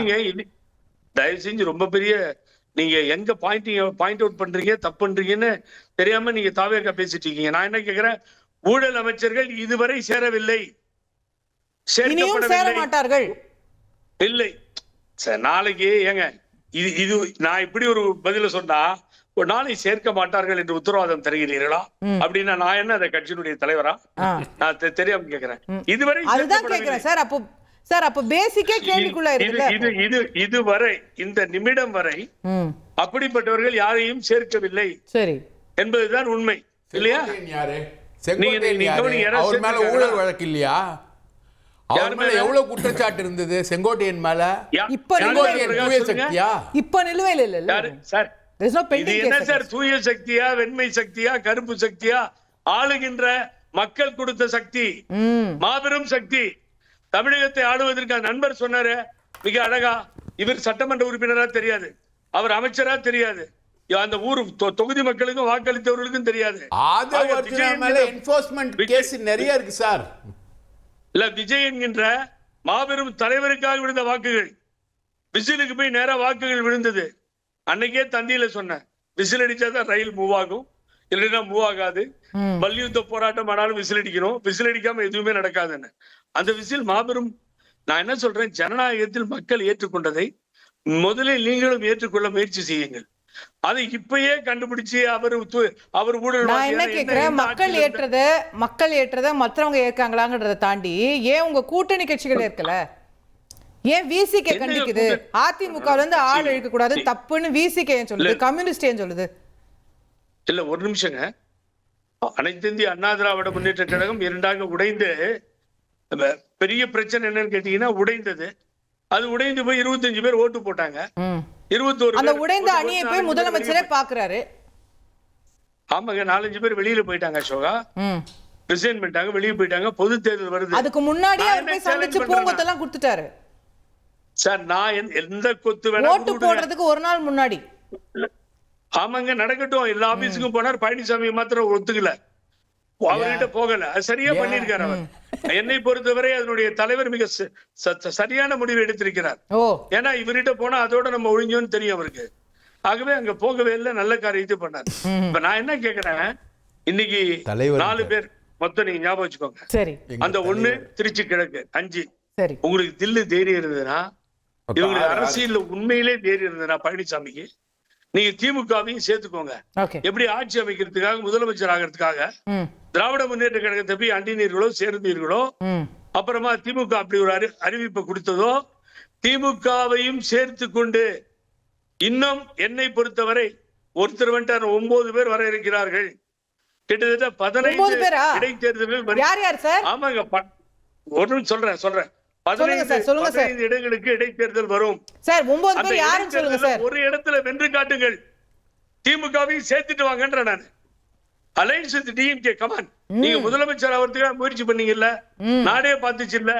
S6: தயவு செஞ்சு ரொம்ப பெரிய நீங்க எங்க பாயிண்ட் அவுட் பண்றீங்க, தப்பு பண்றீங்கன்னு தெரியாம நீங்க தாவேக்கா பேசிட்டு இருக்கீங்க. நான் என்ன கேக்குறேன், ஊழல் அமைச்சர்கள் இதுவரை சேரவில்லை,
S1: சேர மாட்டார்கள்
S6: இல்லை. நாளைக்கு ஏங்க இது நான் இப்படி ஒரு பதில சொன்னா ஒரு நாளை சேர்க்க மாட்டார்கள் என்று உத்தரவாதம் தருகிறீர்களா? அப்படின்னா நான் என்ன அந்த கட்சியினுடைய தலைவரா? நான் தெரியாம கேக்குறேன். இதுவரை
S1: அதுதான் கேக்குறேன் சார். அப்போ பேசிக்கே கேள்விக்குள்ள
S6: இருக்கு. இதுவரை இந்த நிமிடம் வரை அப்படிப்பட்டவர்கள் யாரையும் சேர்க்கவில்லை சரி என்பதுதான் உண்மை இல்லையா?
S4: அவர் மேல ஊழல் வழக்கு இல்லையா? அவர் மேல எவ்வளவு குற்றச்சாட்டு இருந்தது செங்கோட்டையன் மேல?
S1: இப்ப
S4: தூய சக்தியா?
S1: இப்ப நிலுவையில் இல்ல
S6: சார். இது என்ன சார் தூய சக்தியா, வெண்மை சக்தியா, கருப்பு சக்தியா? ஆளுகின்ற மக்கள் கொடுத்த சக்தி, மாபெரும் சக்தி. தமிழகத்தை ஆளுவதற்கு நண்பர் சொன்னாரு மிக அழகா. இவர் சட்டமன்ற உறுப்பினரா தெரியாது, அவர் அமைச்சரா தெரியாது, அந்த ஊர் தொகுதி மக்களுக்கும் வாக்களித்தவர்களுக்கும் தெரியாது.
S4: நிறைய இருக்கு சார்.
S6: இல்ல விஜய் என்கின்ற மாபெரும் தலைவருக்காக விழுந்த வாக்குகள் விசிலுக்கு போய் நேரா வாக்குகள் விழுந்தது. அன்னைக்கே தந்தியில சொன்னேன், விசில் அடிச்சாதான் ரயில் மூவ் ஆகும், இல்லைன்னா மூவ் ஆகாது. மல்யுத்த போராட்டம் ஆனாலும் விசில் அடிக்கணும், விசில் அடிக்காம எதுவுமே நடக்காதுன்னு. அந்த விசில் மாபெரும். நான் என்ன சொல்றேன், ஜனநாயகத்தில் மக்கள் ஏற்றுக்கொண்டதை முதலில் நீங்களும் ஏற்றுக்கொள்ள முயற்சி செய்யுங்கள். அதை இப்பயே கண்டுபிடிச்சு அவர் ஊழல்.
S1: நான் என்ன கேக்குறேன், மக்கள் ஏற்றத மற்றவங்க ஏற்காங்களாங்கிறத தாண்டி ஏன் உங்க கூட்டணி கட்சிகள் ஏற்கல? ஏன் விசிகே கண்டிக்குது? அதிமுக வந்து ஆள் இழுக்க கூடாது தப்புன்னு விசிகே ஏன் சொல்லுது, கம்யூனிஸ்ட் ஏன் சொல்லுது?
S6: இல்ல ஒரு நிமிஷங்க. அனைத்து இந்திய அண்ணா திராவிட முன்னேற்ற கழகம் இரண்டாக உடைந்து பெரிய பிரச்சனை என்னன்னு கேட்டீங்கன்னா உடைந்தது. அது உடைந்து போய் 25 பேர் ஓட்டு போட்டாங்க. 21
S1: அந்த உடைந்த அணியை போய் முதலமைச்சரே பாக்குறாரு.
S6: ஆமாங்க, 4-5 பேர் வெளியில போயிட்டாங்க. அசோகா ரிசைன் பண்ணிட்டாங்க, வெளியே போயிட்டாங்க. பொது தேர்தல் வருது.
S1: அதுக்கு முன்னாடி அவர் போய் சந்திச்சு பூங்கொத்தெல்லாம் கொடுத்துட்டாரு
S6: சார். நான் எந்த கொத்து வேணா
S1: ஓட்டு போடுறதுக்கு ஒரு நாள் முன்னாடி.
S6: ஆமாங்க, நடக்கட்டும். எல்லா ஆபீஸுக்கும் போனார். பழனிசாமி மாத்திரம் ஒத்துக்கல. அவர்கிட்ட போகல. அது சரியா பண்ணிருக்காரு அவர். என்னை பொறுத்தவரை அதனுடைய தலைவர் மிக சரியான முடிவு எடுத்திருக்கிறார். ஏன்னா இவர்கிட்ட போனா அதோட நம்ம ஒழிஞ்சோன்னு தெரியும் அவருக்கு. ஆகவே அங்க போகவே இல்லை, நல்ல காரியத்தை பண்ணார். இப்ப நான் என்ன கேக்குறேன், இன்னைக்கு 4 பேர் மொத்தம் நீங்க ஞாபகம் வச்சுக்கோங்க.
S1: சரி,
S6: அந்த 1 திருச்சி கிழக்கு 5.
S1: சரி,
S6: உங்களுக்கு தில்லு தைரியம் இருந்ததுன்னா, இவங்களுக்கு அரசியல் உண்மையிலே தைரியம் இருந்ததுன்னா பழனிசாமிக்கு நீங்க திமுகவையும் சேர்த்துக்கோங்க. எப்படி ஆட்சி அமைக்கிறதுக்காக, முதலமைச்சர் ஆகிறதுக்காக திராவிட முன்னேற்ற கழகத்தை போய் அண்டினீர்களோ சேர்ந்தீர்களோ, அப்புறமா திமுக அப்படி ஒரு அறிவிப்பை கொடுத்ததோ, திமுகவையும் சேர்த்து கொண்டு இன்னும் என்னை பொறுத்தவரை ஒருத்தர் வந்துட்டார், 9 பேர் வர இருக்கிறார்கள். கிட்டத்தட்ட 15 இடைத்தேர்தல்கள். ஆமாங்க, ஒன்னும் சொல்றேன் 15 இடங்களுக்கு இடைத்தேர்தல் வரும். ஒரு இடத்துல வென்று காட்டுங்கள், திமுகவையும் சேர்த்துட்டு வாங்கன்ற நான். Alliance with DMK, come on. நீங்க முதலமைச்சர் ஆகிறதுக்காக முயற்சி பண்ணீங்கல்ல, நாடே பார்த்துச்சு இல்ல.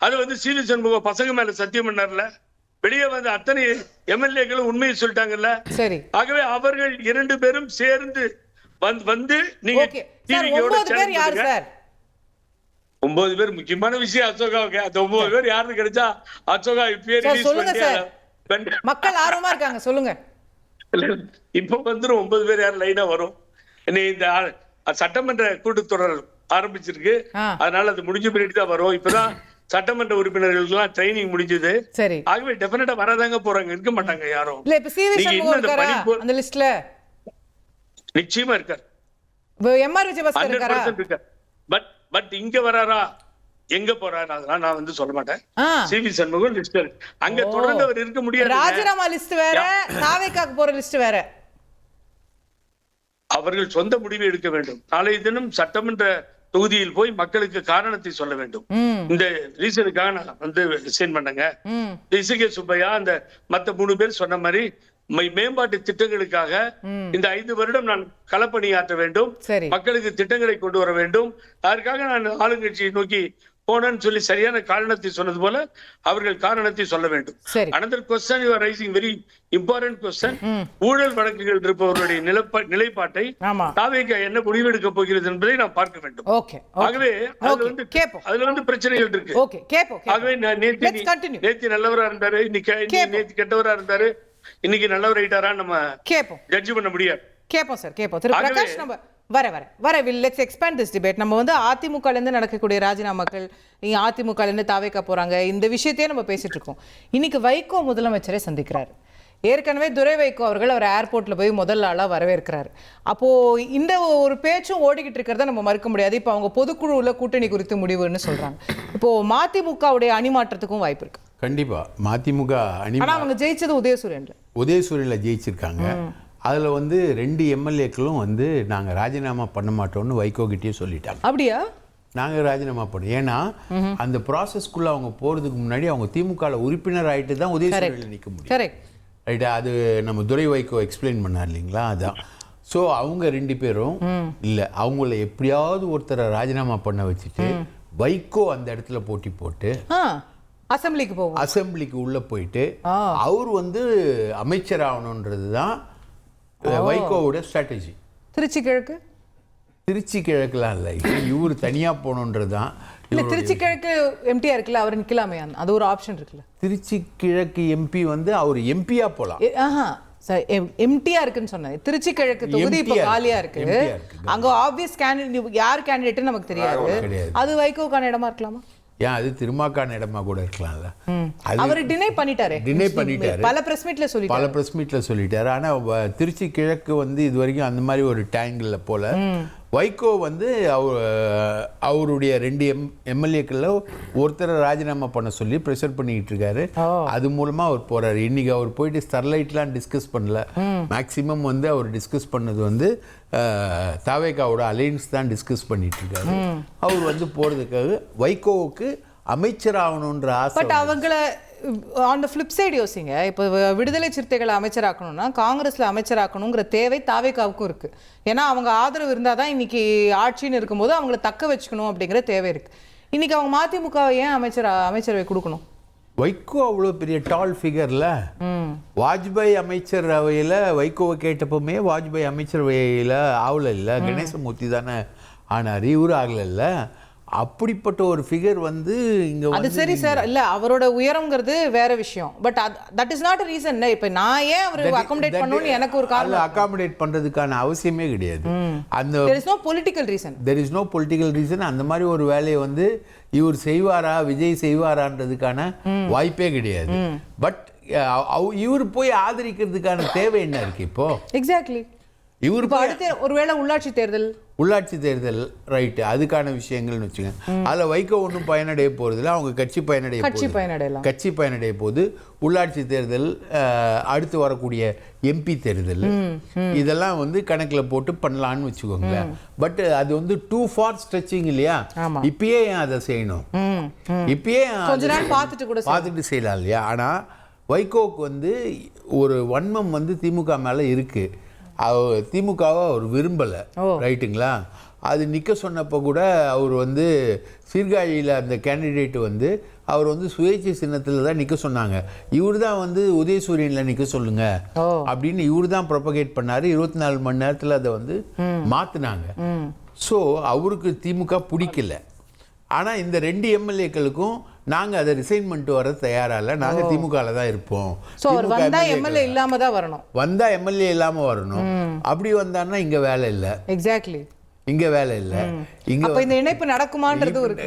S6: அது சி.வி. சண்முகம் பசங்க மேல சத்தியம் பண்ணார்ல, வெளியே வந்து அத்தனை எம்எல்ஏக்களும் உண்மையை சொல்லிட்டாங்கல்ல.
S1: சரி,
S6: ஆகவே அவர்கள் 2 பேரும் சேர்ந்து வந்து நீங்க 9 பேர் முக்கியமான விஷயம் அசோகாவுக்கு. அந்த 9 பேர் யாருன்னு கிடைச்சா அசோகா
S1: மக்கள் ஆர்வமா இருக்காங்க, சொல்லுங்க.
S6: இப்ப 9 பேர் யார் லைனா வரும். இந்த சட்டமன்ற கூட்டத்தொடர் ஆரம்பிச்சிருக்கு, அதனால அது முடிஞ்ச பின்னாடி தான் வரும். இப்பதான் சட்டமன்ற உறுப்பினர்களுக்கு எல்லாம் ட்ரைனிங் முடிஞ்சது.
S1: சரி,
S6: ஆகவே டெஃபினட்டா வரதாங்க போறாங்க, இருக்க மாட்டாங்க யாரும்.
S1: இல்ல இப்ப சி.வி. சண்முகம் இருக்காரா அந்த லிஸ்ட்ல?
S6: நிச்சயமா இருக்கார்.
S1: எம்.ஆர். விஜயபாஸ்கர் இருக்காரா?
S6: பட் இங்க வராரா, எங்க போறாரு அதெல்லாம் நான் சொல்ல மாட்டேன். சி.வி. சண்முகம் லிஸ்ட் அங்க தொடர்ந்து அவர் இருக்க முடியாது.
S1: ராஜினாமா லிஸ்ட் வேற, தாவேக்காக்கு போற லிஸ்ட் வேற.
S6: அவர்கள் சொந்த முடிவை எடுக்க வேண்டும். நாளைய தினம் சட்டமன்ற தொகுதியில் போய் மக்களுக்கு காரணத்தை சொல்ல வேண்டும். இந்த ரீசனுக்காக நான் ரிசைன் பண்ணேங்க. இசுகே சுப்பையா அந்த மத்த 3 பேர் சொன்ன மாதிரி மேம்பாட்டு திட்டங்களுக்காக இந்த 5 வருடம் நான் களப்பணியாற்ற வேண்டும், மக்களுக்கு திட்டங்களை கொண்டு வர வேண்டும். அதற்காக நான் ஆளுங்கட்சியை நோக்கி போனேன்னு சொல்லி சரியான காரணத்தை சொன்னது போல அவர்கள் காரணத்தை சொல்ல வேண்டும். Another question you are raising, very important question. ஊழல் வழக்குகள் இருப்பவர்களுடைய நிலைப்பாட்டை தாவேகா என்ன முடிவெடுக்க போகிறது என்பதை நாம் பார்க்க வேண்டும். ஆகவே அதுல பிரச்சனைகள் இருக்கு. ஆகவே நேத்து நல்லவரா இருந்தாரு, நேத்து கெட்டவரா இருந்தாரு, இன்னைக்கு நல்லவர் ஆயிட்டாரா நம்ம ஜட்ஜ் பண்ண முடியாது.
S1: கேப்போம் சார், கேப்போம். திரு பிரகாஷ், நம்ம வர லெட்ஸ் எக்ஸ்பேண்ட் திஸ் டிபேட். நம்ம அதிமுகல இருந்து நடக்கக்கூடிய ராஜினாமாக்கள், நீங்க அதிமுகல இருந்து தாவேக்கா போறாங்க, இந்த விஷயத்தையே நம்ம பேசிட்டு இருக்கோம். இன்னைக்கு வைகோ முதலமைச்சரை சந்திக்கிறாரு. ஏற்கனவே துரை வைகோ அவர்கள் அவர் ஏர்போர்ட்ல போய் முதல் ஆளா வரவேற்கிறாரு. அப்போ இந்த ஒரு பேச்சும் ஓடிக்கிட்டு இருக்கிறத நம்ம மறுக்க முடியாது. இப்போ அவங்க பொதுக்குழுல கூட்டணி குறித்து முடிவுன்னு சொல்றாங்க. இப்போ மதிமுகவுடைய அணிமாற்றத்துக்கும் வாய்ப்பு இருக்கு.
S4: கண்டிப்பா மதிமுக அணி,
S1: ஆனா அவங்க ஜெயிச்சது உதயசூரியன்ல
S4: ஜெயிச்சிருக்காங்க. அதில் 2 எம்எல்ஏக்களும் நாங்கள் ராஜினாமா பண்ண மாட்டோம்னு வைகோ கிட்டே சொல்லிட்டாங்க.
S1: அப்படியா?
S4: நாங்கள் ராஜினாமா பண்ணோம். ஏன்னா அந்த ப்ராசஸ்க்குள்ளே அவங்க போகிறதுக்கு முன்னாடி அவங்க திமுகவில் உறுப்பினர் ஆகிட்டு தான் உதயசூரியனில் நிற்க முடியும். ரைட்டா? அது நம்ம துரை வைகோ எக்ஸ்பிளைன் பண்ணார் இல்லைங்களா, அதான். ஸோ அவங்க 2 பேரும் இல்லை, அவங்கள எப்படியாவது ஒருத்தரை ராஜினாமா பண்ண வச்சுட்டு வைகோ அந்த இடத்துல போட்டி போட்டு அசம்பிளிக்கு உள்ளே போயிட்டு அவர் அமைச்சர் ஆகணுன்றது தான் வைகோவோட ஸ்ட்ராட்டஜி. திருச்சி கிழக்குலாம் இல்லை, இவர் தனியா போகணுன்றதுதான்.
S1: திருச்சி கிழக்கு எம்டியா இருக்குல்ல, அவர் நிக்கலாமே, அது ஒரு ஆப்ஷன் இருக்குல்ல.
S4: திருச்சி கிழக்கு எம்பி அவர் எம்பியா போலாம்.
S1: எம்டியா இருக்குன்னு சொன்னேன். திருச்சி கிழக்கு தொகுதி இப்போ காலியா இருக்கு. அங்க ஆப்வியஸ் கேண்டிடேட், யார் கேண்டிடேட்னு நமக்கு தெரியாது. அது வைகோக்கான இடமா இருக்கலாமா?
S4: ஏன், அது திருமாக்கான இடமா கூட இருக்கலாம்ல.
S1: அவர் டினை பண்ணிட்டாரு. பல பிரஸ் மீட்ல சொல்லிட்டாரு. ஆனா திருச்சி கிழக்கு இது வரைக்கும் அந்த மாதிரி ஒரு டேங்கிள் போல. வைகோ அவருடைய 2 எம்எல்ஏக்கள் ஒருத்தரை ராஜினாமா பண்ண சொல்லி ப்ரெஷர் பண்ணிக்கிட்டு இருக்காரு. அது மூலமா அவர் போறாரு. இன்னைக்கு அவர் போயிட்டு ஸ்டெர்லைட்லாம் டிஸ்கஸ் பண்ணல. மேக்சிமம் அவர் டிஸ்கஸ் பண்ணது தாவேகாவோட அலையன்ஸ் தான் டிஸ்கஸ் பண்ணிட்டு இருக்காரு. அவர் போறதுக்காக வைகோவுக்கு அமைச்சர் ஆகணுன்ற ஆசை. பட் அவங்கள ஆன் தி ஃபிளிப் சைடு யோசிங்க. இப்போ விடுதலை சிறுத்தைகளை அமைச்சராக்கணும்னா காங்கிரஸ்ல அமைச்சராக்கணுங்கிற தேவை தாவேகாவுக்கும் இருக்கு. ஏன்னா அவங்க ஆதரவு இருந்தால் தான் இன்னைக்கு ஆட்சின்னு இருக்கும்போது அவங்கள தக்க வச்சுக்கணும் அப்படிங்கிற தேவை இருக்கு. இன்னைக்கு அவங்க மதிமுகவை ஏன் அமைச்சரவை கொடுக்கணும்?
S4: வைகோ அவ்வளோ பெரிய டால் ஃபிகர்ல. வாஜ்பாய் அமைச்சரவையில் வைகோவை கேட்டப்போமே வாஜ்பாய் அமைச்சரவையில் ஆகல இல்லை, கணேசமூர்த்தி தானே ஆனார், இவர் ஆகலைல்ல. அப்படிப்பட்ட ஒரு ஃபிகர் வந்து இங்கே
S1: அது சரி சார், இல்ல அவரோட உயரம்ங்கிறது வேற விஷயம். But that is not reason. இப்போ நான் ஏன் அவர் அகாமடேட் பண்ணணும்னு எனக்கு ஒரு காரணம்.
S4: அகாமடேட் பண்ணுறதுக்கான அவசியமே கிடையாது. அந்த
S1: there is no political reason.
S4: there is no political reason. அந்த மாதிரி ஒரு வேலையை வந்து இவர் செய்வாரா, விஜய் செய்வாரான்றதுக்கான வாய்ப்பே கிடையாது. பட் இவர் போய் ஆதரிக்கிறதுக்கான தேவை என்ன இருக்கு இப்போ?
S1: எக்ஸாக்ட்லி.
S4: இவர்
S1: அடுத்து ஒருவேளை உள்ளாட்சி தேர்தல்
S4: ரைட்டு, அதுக்கான விஷயங்கள்னு வச்சுக்கோங்க. அதில் வைகோ ஒன்றும் பயனடைய போகிறதில்ல, அவங்க கட்சி பயனடைய போது உள்ளாட்சி தேர்தல், அடுத்து வரக்கூடிய எம்பி தேர்தல், இதெல்லாம் வந்து கணக்கில் போட்டு பண்ணலான்னு வச்சுக்கோங்களேன். பட் அது வந்து டூ ஃபார் ஸ்ட்ரெச்சிங் இல்லையா? இப்பயே ஏன் அதை செய்யணும்? இப்பயே பார்த்துட்டு செய்யலாம் இல்லையா? ஆனால் வைகோவுக்கு வந்து ஒரு வன்மம் வந்து திமுக மேலே இருக்குது. திமுகவை அவர் விரும்பலை, ரைட்டுங்களா? அது நிற்க சொன்னப்போ கூட அவர் வந்து சீர்காழியில் அந்த கேண்டிடேட் வந்து அவர் வந்து சுயேட்சை சின்னத்தில் தான் நிற்க சொன்னாங்க. இவர் தான் வந்து உதயசூரியனில் நிற்க சொல்லுங்க அப்படின்னு இவர் தான் ப்ரொபகேட் பண்ணார். 24 மணி நேரத்தில் அதை வந்து மாற்றினாங்க. ஸோ அவருக்கு திமுக பிடிக்கல. ஆனால் இந்த 2 எம்எல்ஏக்களுக்கும் நாங்கள் அதை ரிசைன் பண்ணிட்டு வர தயாராக இல்லை, நாங்கள் திமுகவில் தான் இருப்போம்.
S1: வந்தால் எம்எல்ஏ இல்லாமல் தான் வரணும்.
S4: வந்தால் எம்எல்ஏ இல்லாமல் வரணும். அப்படி வந்தான்னா இங்கே வேலை இல்லை.
S1: எக்ஸாக்ட்லி,
S4: இங்கே வேலை இல்லை.
S1: இங்கே இந்த இணைப்பு நடக்குமான்றது ஒரு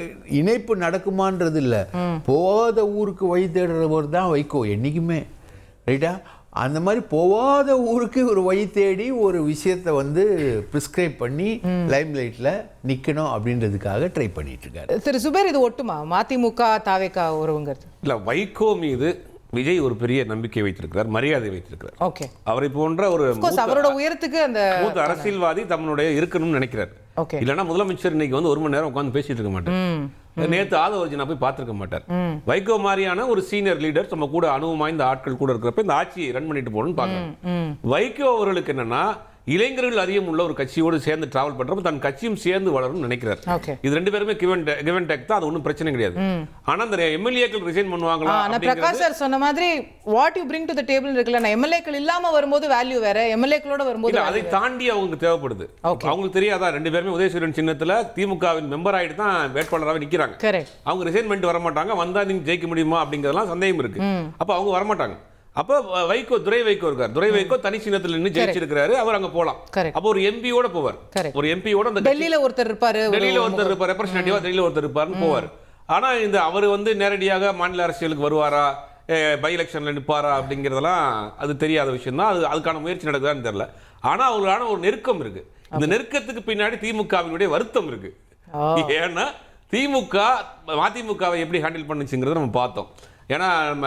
S4: இணைப்பு நடக்குமான்றது இல்லை. போகாத ஊருக்கு வழி தேடுறவர் தான் வைகோ என்றைக்குமே, ரைட்டா? அந்த மாதிரி போகாத ஊருக்கு ஒரு வழி தேடி ஒரு விஷயத்தை வந்து ப்ரிஸ்கிரைப் பண்ணி லைம்லைட்டில் நிற்கணும் அப்படின்றதுக்காக ட்ரை பண்ணிட்டு இருக்காரு.
S1: திரு சுபேர், இது ஒட்டுமா மதிமுக தாவேகா உறவுங்கிறது?
S5: இல்லை, வைகோ மீது விஜய் ஒரு பெரிய நம்பிக்கை வைத்திருக்கிறார், மரியாதை வைத்திருக்கிறார்.
S1: ஓகே,
S5: அவரை போன்ற ஒரு
S1: அவரோட உயரத்துக்கு அந்த
S5: மூத்த அரசியல்வாதி தன்னுடைய இருக்கணும்னு நினைக்கிறார். இல்லைன்னா முதலமைச்சர் இன்னைக்கு வந்து 1 மணி நேரம் உட்காந்து பேசிட்டு இருக்க மாட்டார். நேற்று ஆதவர்ஜனா போய் பார்த்திருக்க மாட்டார். வைகோ மாதிரியான ஒரு சீனியர் லீடர் நம்ம கூட அனுபவம் வாய்ந்த ஆட்கள் கூட இருக்கிறப்ப இந்த ஆட்சியை ரன் பண்ணிட்டு போகணும்னு பார்க்கணும். வைகோ அவர்களுக்கு என்னன்னா, இளைஞர்கள் அதிகம் உள்ள ஒரு கட்சியோடு சேர்ந்து டிராவல் பண்றப்ப தன் கட்சியும் சேர்ந்து வளரும் நினைக்கிறார். இது 2 பேருமே கிவன் டேக் தான், அது ஒன்றும் பிரச்சனை கிடையாது. ஆனா அந்த எம்எல்ஏக்கள் ரிசைன் பண்ணுவாங்களா?
S1: பிரகாஷ் சார் சொன்ன மாதிரி what you bring to the table இருக்குல்ல, எம்எல்ஏக்கள் இல்லாம வரும்போது வேல்யூ வேற, எம்எல்ஏக்களோட வரும்போது
S5: அதை தாண்டி அவங்களுக்கு தேவைப்படுது. அவங்களுக்கு தெரியாதா 2 பேருமே உதயசூரியன் சின்னத்துல திமுகவின் மெம்பர் ஆயிட்டு தான் வேட்பாளராக நிக்கிறாங்க. அவங்க ரிசைன் பண்ணிட்டு வர மாட்டாங்க. வந்தா நீங்க ஜெயிக்க முடியுமா அப்படிங்கறதெல்லாம் சந்தேகம் இருக்கு. அப்ப அவங்க வர மாட்டாங்க. அப்ப வைகோ, துரை வைகோ இருக்கார். துரை வைகோ தனி சின்னத்தில் நின்று ஜெயிச்சிருக்காரு. அவர் அங்க போலாம். அப்ப ஒரு எம்பியோட போவார். ஒரு எம்பியோட அந்த
S1: டெல்லியில ஒருத்தர் இருப்பாரு,
S5: ரெப்ரசன்டேட்டிவா டெல்லியில ஒருத்தர் இருப்பாருன்னு போவார். ஆனா இந்த அவர் வந்து நேரடியாக மாநில அரசியலுக்கு வருவாரா, பை எலெக்ஷன்ல நிற்பாரா அப்படிங்கிறதெல்லாம் அது தெரியாத விஷயம் தான். அதுக்கான முயற்சி நடக்குதான்னு தெரியல. ஆனா அவங்களுக்கான ஒரு நெருக்கம் இருக்கு. இந்த நெருக்கத்துக்கு பின்னாடி திமுகவினுடைய வருத்தம் இருக்கு. ஏன்னா திமுக மதிமுகவை எப்படி ஹேண்டில் பண்ணுச்சுங்கிறத நம்ம பார்த்தோம். ஏன்னா நம்ம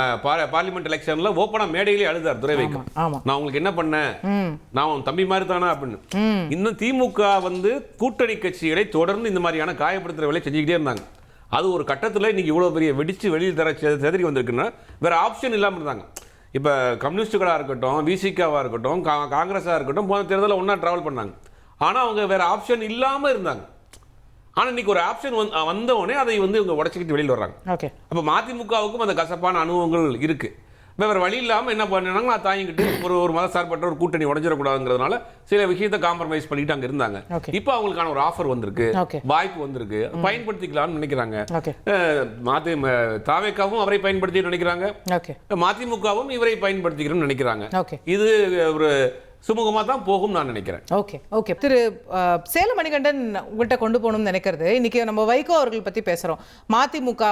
S5: பார்லிமெண்ட் எலெக்ஷன்ல ஓப்பனா மேடையிலே அழுதார் துரை வைகோ. நான் உங்களுக்கு என்ன பண்ணேன், நான் தம்பி மாதிரி தானா அப்படின்னு. இன்னும் திமுக வந்து கூட்டணி கட்சிகளை தொடர்ந்து இந்த மாதிரியான காயப்படுத்துற வேலை செஞ்சுக்கிட்டே இருந்தாங்க. அது ஒரு கட்டத்தில் இன்னைக்கு இவ்வளவு பெரிய வெடிச்சு வெளியில் தர செதறி வந்திருக்குன்னா வேற ஆப்ஷன் இல்லாமல் இருந்தாங்க. இப்போ கம்யூனிஸ்டுகளாக இருக்கட்டும், விசிகாவாக இருக்கட்டும், காங்கிரஸாக இருக்கட்டும், போன தேர்தலில் ஒன்றா ட்ராவல் பண்ணாங்க. ஆனால் அவங்க வேற ஆப்ஷன் இல்லாமல் இருந்தாங்க. ஆனால் இன்னைக்கு ஒரு ஆப்ஷன் வந்தவொடனே அதை வந்து இவங்க உடச்சிக்கிட்டு வெளியில் வர்றாங்க. அப்போ மதிமுகவுக்கும் அந்த கசப்பான அனுபவங்கள் இருக்கு. வேற வழி இல்லாமல் என்ன பண்ணாங்க, நான் தாங்கிக்கிட்டு ஒரு மத சார்பற்ற ஒரு கூட்டணி உடஞ்சிடக்கூடாதுங்கிறதுனால சில விஷயத்தை காம்ப்ரமைஸ் பண்ணிட்டு அங்கே இருந்தாங்க. இப்போ அவங்களுக்கான ஒரு ஆஃபர் வந்திருக்கு, வாய்ப்பு வந்திருக்கு, பயன்படுத்திக்கலாம்னு நினைக்கிறாங்க. தாவேகாவும் அவரை பயன்படுத்தி நினைக்கிறாங்க, மதிமுகவும் இவரை பயன்படுத்திக்கிறோம்னு நினைக்கிறாங்க. இது ஒரு சுமூகமாக தான் போகும் நான் நினைக்கிறேன்.
S1: ஓகே திரு சேலம் மணிகண்டன் உங்கள்கிட்ட கொண்டு போகணும்னு நினைக்கிறது, இன்னைக்கு நம்ம வைகோ அவர்கள் பற்றி பேசுகிறோம், மதிமுக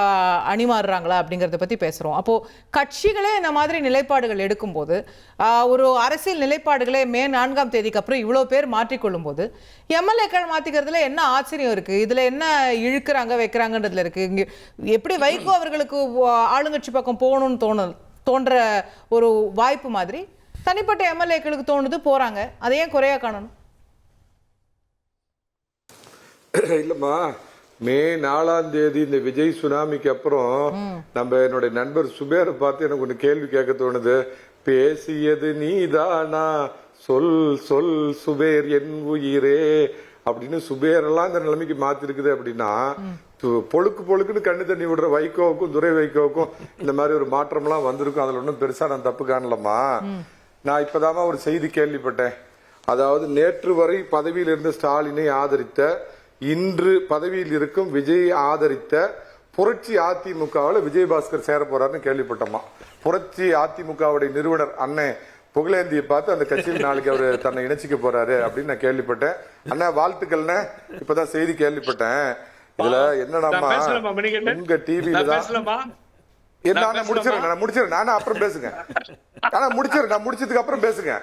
S1: அணிமாறுறாங்களா அப்படிங்கிறத பற்றி பேசுகிறோம். அப்போது கட்சிகளே இந்த மாதிரி நிலைப்பாடுகள் எடுக்கும்போது, ஒரு அரசியல் நிலைப்பாடுகளே மே 4ஆம் தேதிக்கு அப்புறம் இவ்வளோ பேர் மாற்றிக்கொள்ளும் போது எம்எல்ஏக்கள் மாற்றிக்கிறதுல என்ன ஆச்சரியம் இருக்குது? இதில் என்ன இழுக்கிறாங்க வைக்கிறாங்கன்றதுல இருக்குது. இங்கே எப்படி வைகோ அவர்களுக்கு ஆளுங்கட்சி பக்கம் போகணும்னு தோன்ற ஒரு வாய்ப்பு மாதிரி தனிப்பட்ட எம்எல்ஏக்களுக்கு தோணுது, போறாங்க. அதை ஏன் குறையா காணணும்?
S2: இல்லம்மா, மே 4ஆம் தேதி இந்த விஜய் சுனாமிக்கு அப்புறம் நம்ம என்னுடைய நண்பர் சுபேரை பார்த்து எனக்கு ஒன்று கேள்வி கேட்க தோணுது. பேசியது நீதானா, சொல் சொல் சுபேர் என் உயிரே அப்படின்னு சுபேரெல்லாம் இந்த நிலைமைக்கு மாத்திருக்குது. அப்படின்னா பொழுக்குன்னு கண்ணு தண்ணி விடுற வைகோவுக்கும் துரை வைகோவுக்கும் இந்த மாதிரி ஒரு மாற்றம்லாம் வந்திருக்கும். அதுல ஒன்றும் பெருசா நான் தப்பு காணலம்மா. நான் இப்பதாமா ஒரு செய்தி கேள்விப்பட்டேன். அதாவது நேற்று வரை பதவியில் இருந்த ஸ்டாலினை ஆதரித்த இன்று பதவியில் இருக்கும் விஜய் ஆதரித்த புரட்சி அதிமுகவில் விஜயபாஸ்கர் சேர போறாருன்னு கேள்விப்பட்டோமா. புரட்சி அதிமுகவுடைய நிறுவனர் அண்ணன் புகழேந்தியை பார்த்து அந்த கட்சியில் நாளைக்கு அவர் தன்னை இணைச்சிக்க போறாரு அப்படின்னு நான் கேள்விப்பட்டேன். அண்ணா வாழ்த்துக்கள்னு இப்பதான் செய்தி கேள்விப்பட்டேன். இதுல என்னடாமா உங்க டிவில தான் என்ன முடிச்சிருக்கேன் நானும் அப்புறம் பேசுங்க. ஆனா நான் முடிச்சதுக்கு அப்புறம் பேசுங்க.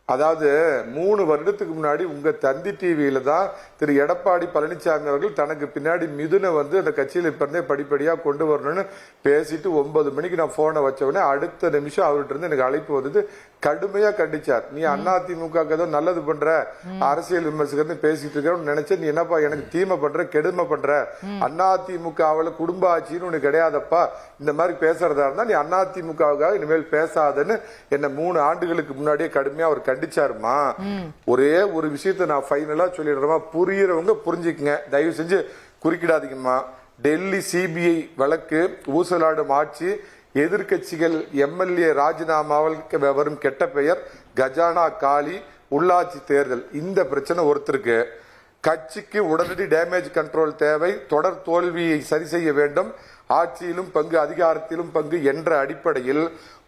S2: அதாவது 3 வருடத்துக்கு முன்னாடி உங்க தந்தி டிவியில தான் திரு எடப்பாடி பழனிசாமி அவர்கள் தனக்கு பின்னாடி மிதுனை அந்த கட்சியில இருந்தே படிப்படியா கொண்டு வரணும்னு பேசிட்டு 9 மணிக்கு நான் போனை வச்சவொடனே அடுத்த நிமிஷம் அவர்கிட்ட இருந்து எனக்கு அழைப்பு வந்தது. கடுமையா கண்டிச்சார். நீ அதிமுக ஏதோ நல்லது பண்ற, அரசியல் விமர்சகர் பேசிட்டு இருக்கன்னு நினைச்ச, நீ என்னப்பா எனக்கு தீமை பண்ற, கெடுமை பண்ற, அதிமுகவில் குடும்ப ஆட்சின்னு உனக்கு கிடையாதப்பா, இந்த மாதிரி பேசுறதா இருந்தா நீ அதிமுகவுக்காக இனிமேல் பேசாதன்னு என்ன 3 ஆண்டுகளுக்கு முன்னாடியே கடுமையா அவர் கண்டிச்சாருமா. ஒரே ஒரு விஷயத்த நான் ஃபைனலா சொல்லிடுறேன், புரியுறவங்க புரிஞ்சுக்குங்க, தயவு செஞ்சு குறுக்கிடாதீங்கம்மா. டெல்லி சிபிஐ வழக்கு, ஊசலாடும் ஆட்சி, எதிர்கட்சிகள் எம்எல்ஏ ராஜினாமாவில் வரும் கெட்ட பெயர், கஜானா காலி, உள்ளாட்சி தேர்தல், இந்த பிரச்சனை ஒருத்தருக்கு. கட்சிக்கு உடனடி டேமேஜ் கண்ட்ரோல் தேவை, தொடர் தோல்வியை சரி செய்ய வேண்டும், ஆட்சியிலும் பங்கு அதிகாரத்திலும் பங்கு என்ற அடிப்படையில்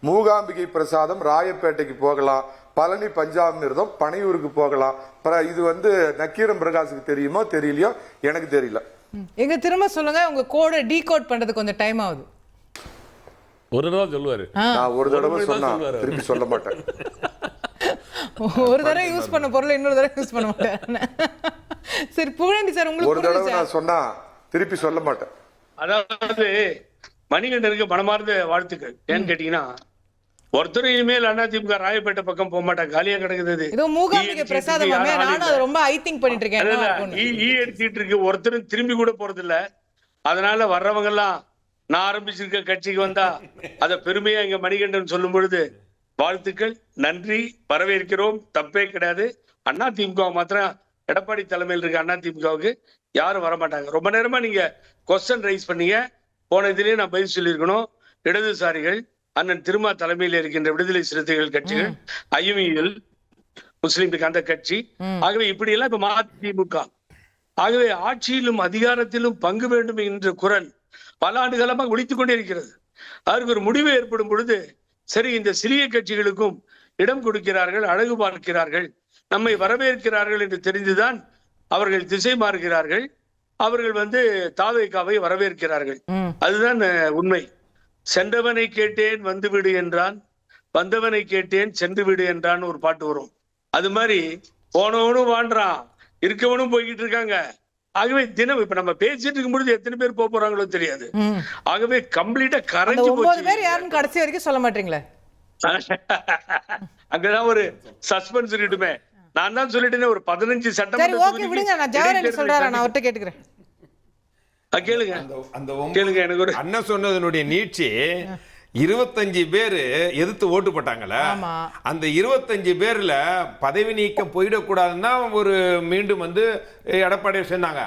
S2: மூகாம்பிகை பிரசாதம் ராயப்பேட்டைக்கு போகலாம், பழனி பஞ்சாமிர்தம் பனையூருக்கு போகலாம். இது நக்கீரன் பிரகாஷுக்கு தெரியுமோ தெரியலையோ எனக்கு தெரியல.
S1: எங்க திரும்ப சொல்லுங்க, உங்க கோடை டீகோட் பண்றது கொஞ்சம் டைம் ஆகுது.
S5: ஒரு தடவை சொல்லுவாரு,
S2: நான் ஒரு தடவை சொன்னா திருப்பி சொல்ல மாட்டேன்.
S1: ஒரு தடவை யூஸ் பண்ண பொருள் இன்னொரு தடவை யூஸ் பண்ண மாட்டேன். சரி புகழேந்தி சார், உங்களுக்கு
S2: ஒரு தடவை நான் சொன்னா திருப்பி சொல்ல மாட்டேன்.
S6: அதாவது மணிகண்டனுக்கு மனமார்ந்த வாழ்த்துக்கள். ஏன்னு கேட்டீங்கன்னா, ஒருத்தர் இனிமேல் அதிமுக ராயப்பேட்டை பக்கம் போக மாட்டாங்க, காலியா கிடக்குது.
S1: இதோ மூகாம்பிகை பிரசாதம் நானும் அதை ரொம்ப ஐ திங்க் பண்ணிட்டு இருக்கேன்.
S6: எடுத்துட்டு இருக்கு, ஒருத்தரும் திரும்பி கூட போறது இல்ல. அதனால வர்றவங்க எல்லாம் நான் ஆரம்பிச்சிருக்க கட்சிக்கு வந்தா அத பெருமையா இங்க மணிகண்டன் சொல்லும் பொழுது வாழ்த்துக்கள், நன்றி, வரவேற்கிறோம், தப்பே கிடையாது. அதிமுக மாத்திரம் எடப்பாடி தலைமையில் இருக்க அதிமுகவுக்கு யாரும் வரமாட்டாங்க. ரொம்ப நேரமா நீங்க கொஸ்டின் ரைஸ் பண்ணீங்க, போன இதுலயே நான் பதில் சொல்லியிருக்கணும். இடதுசாரிகள், அண்ணன் திருமா தலைமையில் இருக்கின்ற விடுதலை சிறுத்தைகள் கட்சிகள், ஐஎம்இஎல், முஸ்லிம் அந்த கட்சி, ஆகவே இப்படி எல்லாம் இப்ப மதிமுக, ஆகவே ஆட்சியிலும் அதிகாரத்திலும் பங்கு வேண்டும் என்ற குரல் பல ஆண்டு காலமாக ஒலித்துக் கொண்டே இருக்கிறது. அதற்கு ஒரு முடிவு ஏற்படும் பொழுது சரி, இந்த சிறிய கட்சிகளுக்கும் இடம் கொடுக்கிறார்கள், அழகு பார்க்கிறார்கள், நம்மை வரவேற்கிறார்கள் என்று தெரிந்துதான் அவர்கள் திசை மாறுகிறார்கள். அவர்கள் தாவேகாவை வரவேற்கிறார்கள். அதுதான் உண்மை. சென்றவனை கேட்டேன் வந்துவிடு என்றான், வந்தவனை கேட்டேன் சென்று விடு என்றான் ஒரு பாட்டு வரும். அது மாதிரி போனவனும் வாழ்றான், இருக்கவனும் போய்கிட்டு இருக்காங்க. ஆகவே தினம் இப்ப நம்ம பேசிட்டு இருக்கும் பொழுது எத்தனை பேர் போறாங்களோ தெரியாது. ஆகவே கம்ப்ளீட்டா கரைஞ்சு போச்சு.
S1: யாரும் கடைசி வரைக்கும் சொல்ல மாட்டீங்களே,
S6: அங்கதான் ஒரு சஸ்பென்ஸ் இருக்கட்டுமே. நான் தான் சொல்லிட்டேனே, ஒரு 15 சட்டமன்ற கேளுங்க. எனக்கு ஒரு
S3: அண்ணன் சொன்னதனுடைய நீட்சி, 25 பேர் எதிர்த்து ஓட்டு போட்டாங்கல்ல, அந்த 25 பேர்ல பதவி நீக்கம் போயிடக்கூடாதுன்னா ஒரு மீண்டும் எடப்பாடியை சொன்னாங்க.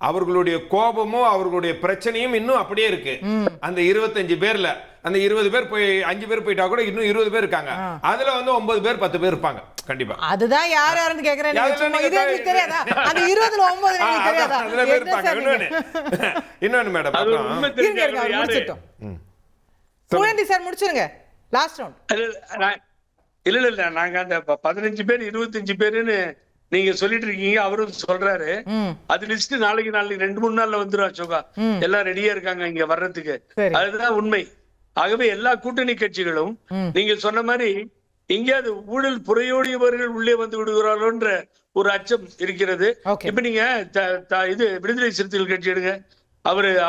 S3: அவர்களுடைய கோபமும் அவர்களுடைய பிரச்சனையும் இன்னும் அப்படியே இருக்கு. அந்த 25 பேர்ல அந்த 20 பேர் போய் 5 பேர் போயிட்டா கூட இன்னும் 20 பேர் இருக்காங்க. அதுல 9 பேர் 10 பேர் இருப்பாங்க கண்டிப்பா.
S1: அதுதான் யார் யாருன்னு கேக்குறேன்.
S3: இன்னொன்னு மேடம்,
S1: புகழேந்தி சார் முடிச்சிருங்க லாஸ்ட் ரவுண்ட்.
S6: இல்ல நாங்க அந்த 15 பேர் 25 பேருன்னு நீங்க சொல்லிட்டு இருக்கீங்க, அவரும் சொல்றாரு. அது லிஸ்ட் நாளைக்கு 2-3 நாள்ல வந்துரும் அசோகா. எல்லாம் ரெடியா இருக்காங்க இங்க வர்றதுக்கு. அதுதான் உண்மை. ஆகவே எல்லா கூட்டணி கட்சிகளும் நீங்க சொன்ன மாதிரி எங்கேயாவது ஊழல் புறையோடியவர்கள் உள்ளே வந்து விடுகிறார்களோன்ற ஒரு அச்சம் இருக்கிறது. இப்ப நீங்க இது விடுதலை சிறுத்தைகள் கட்சி எடுங்க,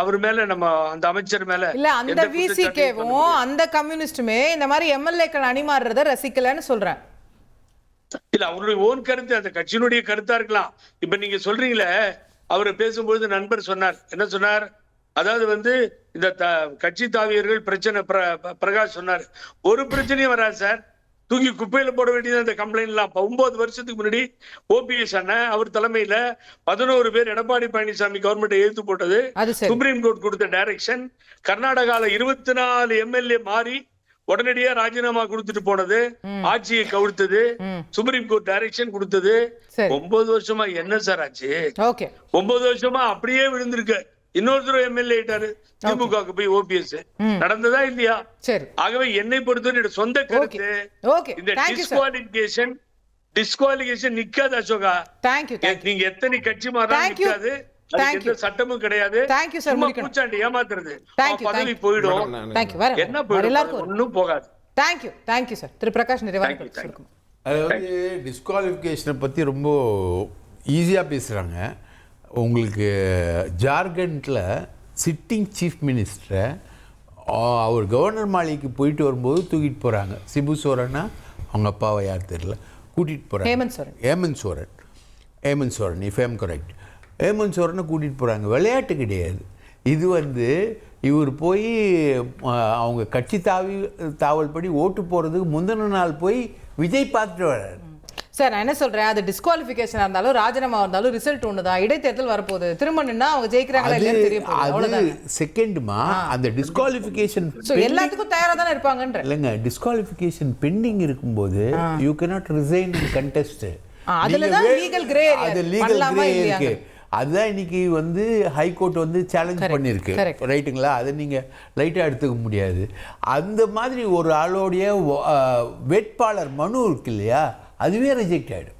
S6: அவர் மேல நம்ம அந்த அமைச்சர் மேல
S1: இல்ல, அந்த விசிகேவும் அந்த கம்யூனிஸ்டுமே இந்த மாதிரி எம்எல்ஏக்கள் அணிமாறுறத ரசிக்கலன்னு சொல்றேன்.
S6: இல்ல, அவருடைய ஓன் கருத்து, அந்த கட்சியினுடைய கருத்தா இருக்கலாம். இப்ப நீங்க சொல்றீங்களே, அவர் பேசும்போது நண்பர் சொன்னார், என்ன சொன்னார், அதாவது இந்த கட்சி தாவியர்கள் பிரச்சனை, பிரகாஷ் சொன்னார், ஒரு பிரச்சனையும் வராது சார், தூக்கி குப்பையில போட வேண்டியது அந்த கம்ப்ளைண்ட் எல்லாம். 9 வருஷத்துக்கு முன்னாடி ஓபிஎஸ் அண்ணன் அவர் தலைமையில 11 பேர் எடப்பாடி பழனிசாமி கவர்மெண்ட் எழுத்து போட்டது, சுப்ரீம் கோர்ட் கொடுத்த டைரக்ஷன். கர்நாடகால 24 எம்எல்ஏ மாறி உடனடியா ராஜினாமா கொடுத்துட்டு போனது, ஆட்சியை கவிழ்த்தது, சுப்ரீம் கோர்ட் டைரக்ஷன் கொடுத்தது.
S1: சரி.
S6: 9 வருஷமா என்ன சார் ஆச்சு?
S1: ஓகே
S6: 9 வருஷமா அப்படியே விழுந்திருக்கு. இன்னொருத்தர் எம்எல்ஏ ஆயிட்டாரு திமுகவுக்கு போய் ஓபிஎஸ். நடந்ததா இல்லையா?
S1: சரி
S6: ஆகவே என்னை பொறுத்தவரை சொந்த கருத்து
S1: ஓகே
S6: இந்த
S1: தேங்க் யூ சார்
S6: டிஸ்குவாலிஃபிகேஷன் நிக்காது அசோகா.
S1: தேங்க் யூ
S6: நீங்க எத்தனை கட்சி மாறினாலும்
S1: Thank you.
S6: நிக்காது. அதுக்கு எந்த சட்டமும் கிடையாது.
S1: Thank you, sir.
S6: சும்மா
S1: முடிக்கணும்.
S6: பூச்சாண்டி ஏமாத்துறது.
S1: Thank you,
S6: பதவி
S1: thank you.
S6: போயிடும்.
S1: தேங்க் யூ வேற
S6: என்ன போயிடும்?
S1: எல்லாருக்கும்
S6: ஒண்ணும் போகாது.
S1: Thank you sir. திரு பிரகாஷ் நிறைவான
S6: Thank you,
S1: கருத்து
S6: thank you.
S1: சொல்லுங்க.
S4: அதாவது டிஸ்குவாலிஃபிகேஷனை பற்றி ரொம்ப ஈஸியாக பேசுகிறாங்க. உங்களுக்கு ஜார்க்கண்டில் சிட்டிங் சீஃப் மினிஸ்டரை அவர் கவர்னர் மாளிகைக்கு போயிட்டு வரும்போது தூக்கிட்டு போகிறாங்க. சிபு சோரனா அவங்க அப்பாவை யார் தெரியல கூட்டிகிட்டு போகிறாங்க. Hemant Soren if I'm correct. Hemant சோரனை கூட்டிகிட்டு போகிறாங்க. விளையாட்டு கிடையாது இது. இவர் போய் அவங்க கட்சி தாவல் படி ஓட்டு போகிறதுக்கு முந்தின நாள் போய் விஜய் பார்த்துட்டு வர்றாரு.
S1: சார் நான் என்ன சொல்றேன், அது டிஸ்குவாலிஃபிகேஷனா இருந்தாலும் ராஜினாமா இருந்தாலும் ரிசல்ட் ஒண்ணுதான். இடைத்தேர்தல் வரப்போகுது. திரும்ப நின்னா அவங்க ஜெயிக்கிறாங்களா இல்லையான்னு தெரிய போகுது. அவ்வளவுதான்.
S4: செகண்ட்மா அந்த டிஸ்குவாலிஃபிகேஷன்
S1: எல்லாத்துக்கும் தயாரா தானே இருப்பாங்கன்ற.
S4: இல்லைங்க, டிஸ்குவாலிஃபிகேஷன் பெண்டிங் இருக்கும்போது you cannot resign and contest.
S1: அதுல தான் லீகல் கிரே ஏரியா.
S4: அது லீகல் கிரே இருக்கு. அதுதான் இன்னைக்கு ஹைகோர்ட் சேலஞ்ச் பண்ணியிருக்கு. ரைட்டுங்களா? அதை நீங்கள் லைட்டாக எடுத்துக்க முடியாது. அந்த மாதிரி ஒரு ஆளோடைய வேட்பாளர் மனு இருக்கு இல்லையா, அதுவே ரிஜெக்ட் ஆகிடும்.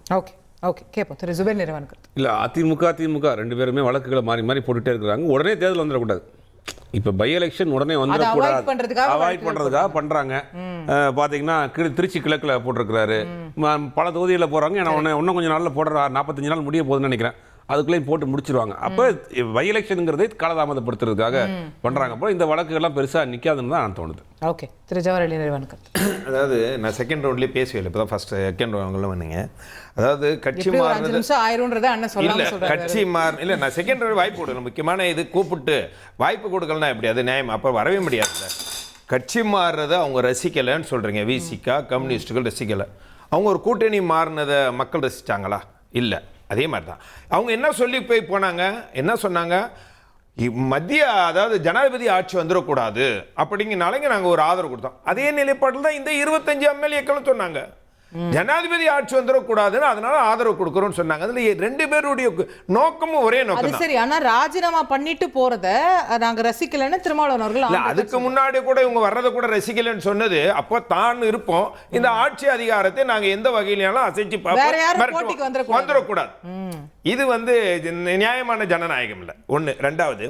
S1: ஓகே கேட்போம். திரு ஜுபேர் நிறைவான கருத்து.
S5: இல்லை, திமுக ரெண்டு பேருமே வழக்குகளை மாறி போட்டுகிட்டே இருக்கிறாங்க. உடனே தேர்தல் வந்துடக்கூடாது. இப்போ பை எலெக்ஷன் உடனே வந்துடக்கூடாது. அவாய்ட் பண்ணுறதுக்காக பண்ணுறாங்க. பார்த்தீங்கன்னா திருச்சி கிழக்கில் போட்டிருக்கிறாரு. பல தொகுதிகளில் போகிறாங்க. ஏன்னா இன்னும் கொஞ்சம் நாளில் போடுற 45 நாள் முடிய போகுதுன்னு நினைக்கிறேன். அதுக்குள்ளேயும் போட்டு முடிச்சிருவாங்க. அப்போ பை எலெக்ஷனுங்கிறதை காலதாமதப்படுத்துறதுக்காக பண்ணுறாங்க. அப்போ இந்த வழக்குகள்லாம் பெருசாக நிற்காதுன்னு தான் தோணுது.
S1: ஓகே திரு ஜவஹர்லால் நிறைவான கருத்து.
S3: அதாவது நான் செகண்ட் ரவுண்ட்லேயே பேசுவேன். இப்போ தான் ஃபர்ஸ்ட் செகண்ட் ரவுண்டில் வந்தீங்க. அதாவது கட்சி மாறுறது இல்லை, நான் செகண்ட் ரவுண்ட் வாய்ப்பு கொடுக்கணும். முக்கியமான இது கூப்பிட்டு வாய்ப்பு கொடுக்கலன்னா எப்படி? அது நியாயம். அப்போ வரவே முடியாதுல்ல. கட்சி மாறுறதை அவங்க ரசிக்கலைன்னு சொல்கிறீங்க. விசிகா கம்யூனிஸ்டுகள் ரசிக்கலை. அவங்க ஒரு கூட்டணி மாறினதை மக்கள் ரசித்தாங்களா? இல்லை. அதே மாதிரி தான் அவங்க என்ன சொல்லி போனாங்க, என்ன சொன்னாங்க, அதாவது ஜனாதிபதி ஆட்சி வந்துடக்கூடாது அப்படிங்கிறனால நாங்கள் ஒரு ஆதரவு கொடுத்தோம். அதே நிலைப்பாட்டில் தான் இந்த 25 எம்எல்ஏக்களும் சொன்னாங்க. ஜனாதிபதி ஆட்சி வந்துடக்கூடாதுன்னு அதனால ஆதரவு கொடுக்குறோம்னு சொன்னாங்க. அதுல 2 பேருடைய நோக்கமும் ஒரே நோக்கம்.
S1: சரி, ஆனா ராஜினாமா பண்ணிட்டு போறத நாங்க ரசிக்கலன்னு திருமாவளவன் அவர்கள்
S3: அதுக்கு முன்னாடி கூட இவங்க வர்றதை கூட ரசிக்கலன்னு சொன்னது. அப்போ தான் இருப்போம், இந்த ஆட்சி அதிகாரத்தை நாங்க எந்த வகையிலும் அசைச்சு வந்துடக்கூடாது. இது நியாயமான ஜனநாயகம் இல்லை. ஒன்று. ரெண்டாவது,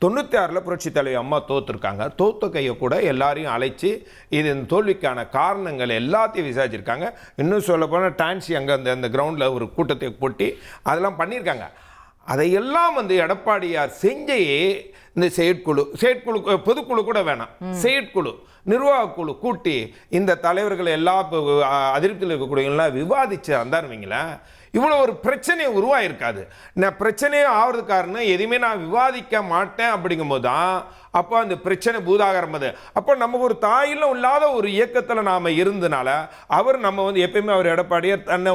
S3: 96 புரட்சி தலைவி அம்மா தோத்துருக்காங்க. தோத்த கையை கூட எல்லாரையும் அழைச்சி இது தோல்விக்கான காரணங்கள் எல்லாத்தையும் விசாரிச்சிருக்காங்க. இன்னும் சொல்ல போனால் டான்சி அங்கே அந்த கிரவுண்டில் ஒரு கூட்டத்தை போட்டி அதெல்லாம் பண்ணியிருக்காங்க. அதையெல்லாம் எடப்பாடியார் செஞ்சே இந்த செயற்குழு பொதுக்குழு கூட வேணாம், செயற்குழு நிர்வாகக்குழு கூட்டி இந்த தலைவர்களை எல்லா அதிருப்தியில் இருக்கக்கூடியவங்களாம் விவாதிச்சு வந்தாருவீங்களேன், இவ்வளோ ஒரு பிரச்சனையை உருவாயிருக்காது. நான் பிரச்சனையே ஆகிறது காரணம் எதுவுமே நான் விவாதிக்க மாட்டேன் அப்படிங்கும் போது தான் அப்போ அந்த பிரச்சனை பூதாகரம். அது அப்போ நமக்கு ஒரு தாயிலும் இல்லாத ஒரு இயக்கத்தில் நாம் இருந்தனால அவர் நம்ம எப்பயுமே அவர் எடப்பாடியார் தன்னை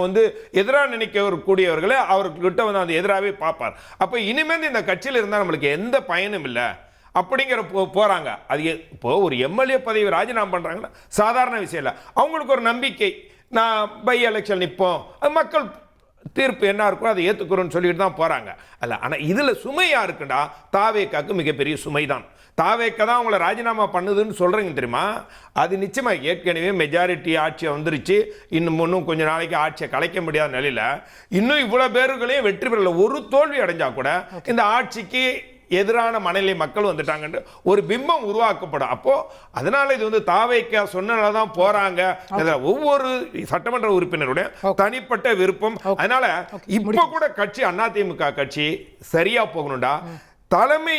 S3: எதிராக நினைக்கக்கூடியவர்களை அவர்கிட்ட அந்த எதிராகவே பார்ப்பார். அப்போ இனிமேல் இந்த கட்சியில் இருந்தால் நம்மளுக்கு எந்த பயனும் இல்லை அப்படிங்கிற போகிறாங்க. அது இப்போ ஒரு எம்எல்ஏ பதவி ராஜினாமா பண்ணுறாங்கன்னா சாதாரண விஷயம் இல்லை. அவங்களுக்கு ஒரு நம்பிக்கை, நான் பை எலெக்ஷன் நிற்போம், அது மக்கள் தீர்ப்பு என்ன இருக்கோ அதை ஏற்றுக்கிறோன்னு சொல்லிட்டு தான் போகிறாங்க. அல்ல, ஆனால் இதில் சுமையாக இருக்குண்டா தாவேக்காக்கு மிகப்பெரிய சுமை தான். தாவேக்கா தான் அவங்கள ராஜினாமா பண்ணுதுன்னு சொல்கிறீங்க தெரியுமா? அது நிச்சயமாக ஏற்கனவே மெஜாரிட்டி ஆட்சியை வந்துருச்சு. இன்னும் கொஞ்சம் நாளைக்கு ஆட்சியை கலைக்க முடியாத நிலையில் இன்னும் இவ்வளோ பேர்களையும் வெற்றி பெறல. ஒரு தோல்வி அடைஞ்சால் கூட இந்த ஆட்சிக்கு எதிரான மனநிலை மக்கள் வந்துட்டாங்கன்னு ஒரு பிம்பம் உருவாக்கப்படும். அப்போ அதனால இது தாவேக்கா சொன்னனால தான் போறாங்க. ஒவ்வொரு சட்டமன்ற உறுப்பினருடைய தனிப்பட்ட விருப்பம். அதனால இப்ப கூட கட்சி அதிமுக கட்சி சரியா போகணும்டா, தலைமை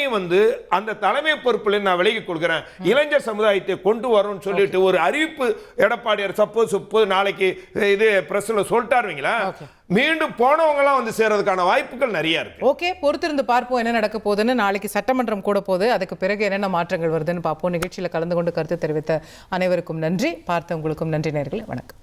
S3: அந்த தலைமை பொறுப்புல நான் விலகி கொள்கிறேன், இளைஞர் சமுதாயத்தை கொண்டு வரும்னு சொல்லிட்டு ஒரு அறிவிப்பு எடப்பாடியார் சப்போஸ் நாளைக்கு இது பிரஸ்ல சொல்லிட்டாருவீங்களா, மீண்டும் போனவங்க எல்லாம் சேர்றதுக்கான வாய்ப்புகள் நிறைய இருக்கு.
S1: ஓகே, பொறுத்திருந்து பார்ப்போம் என்ன நடக்க போகுதுன்னு. நாளைக்கு சட்டமன்றம் கூட போகுது, அதுக்கு பிறகு என்னென்ன மாற்றங்கள் வருதுன்னு பார்ப்போம். நிகழ்ச்சியில் கலந்து கொண்டு கருத்து தெரிவித்த அனைவருக்கும் நன்றி, பார்த்தவங்களுக்கும் நன்றி நேயர்களே, வணக்கம்.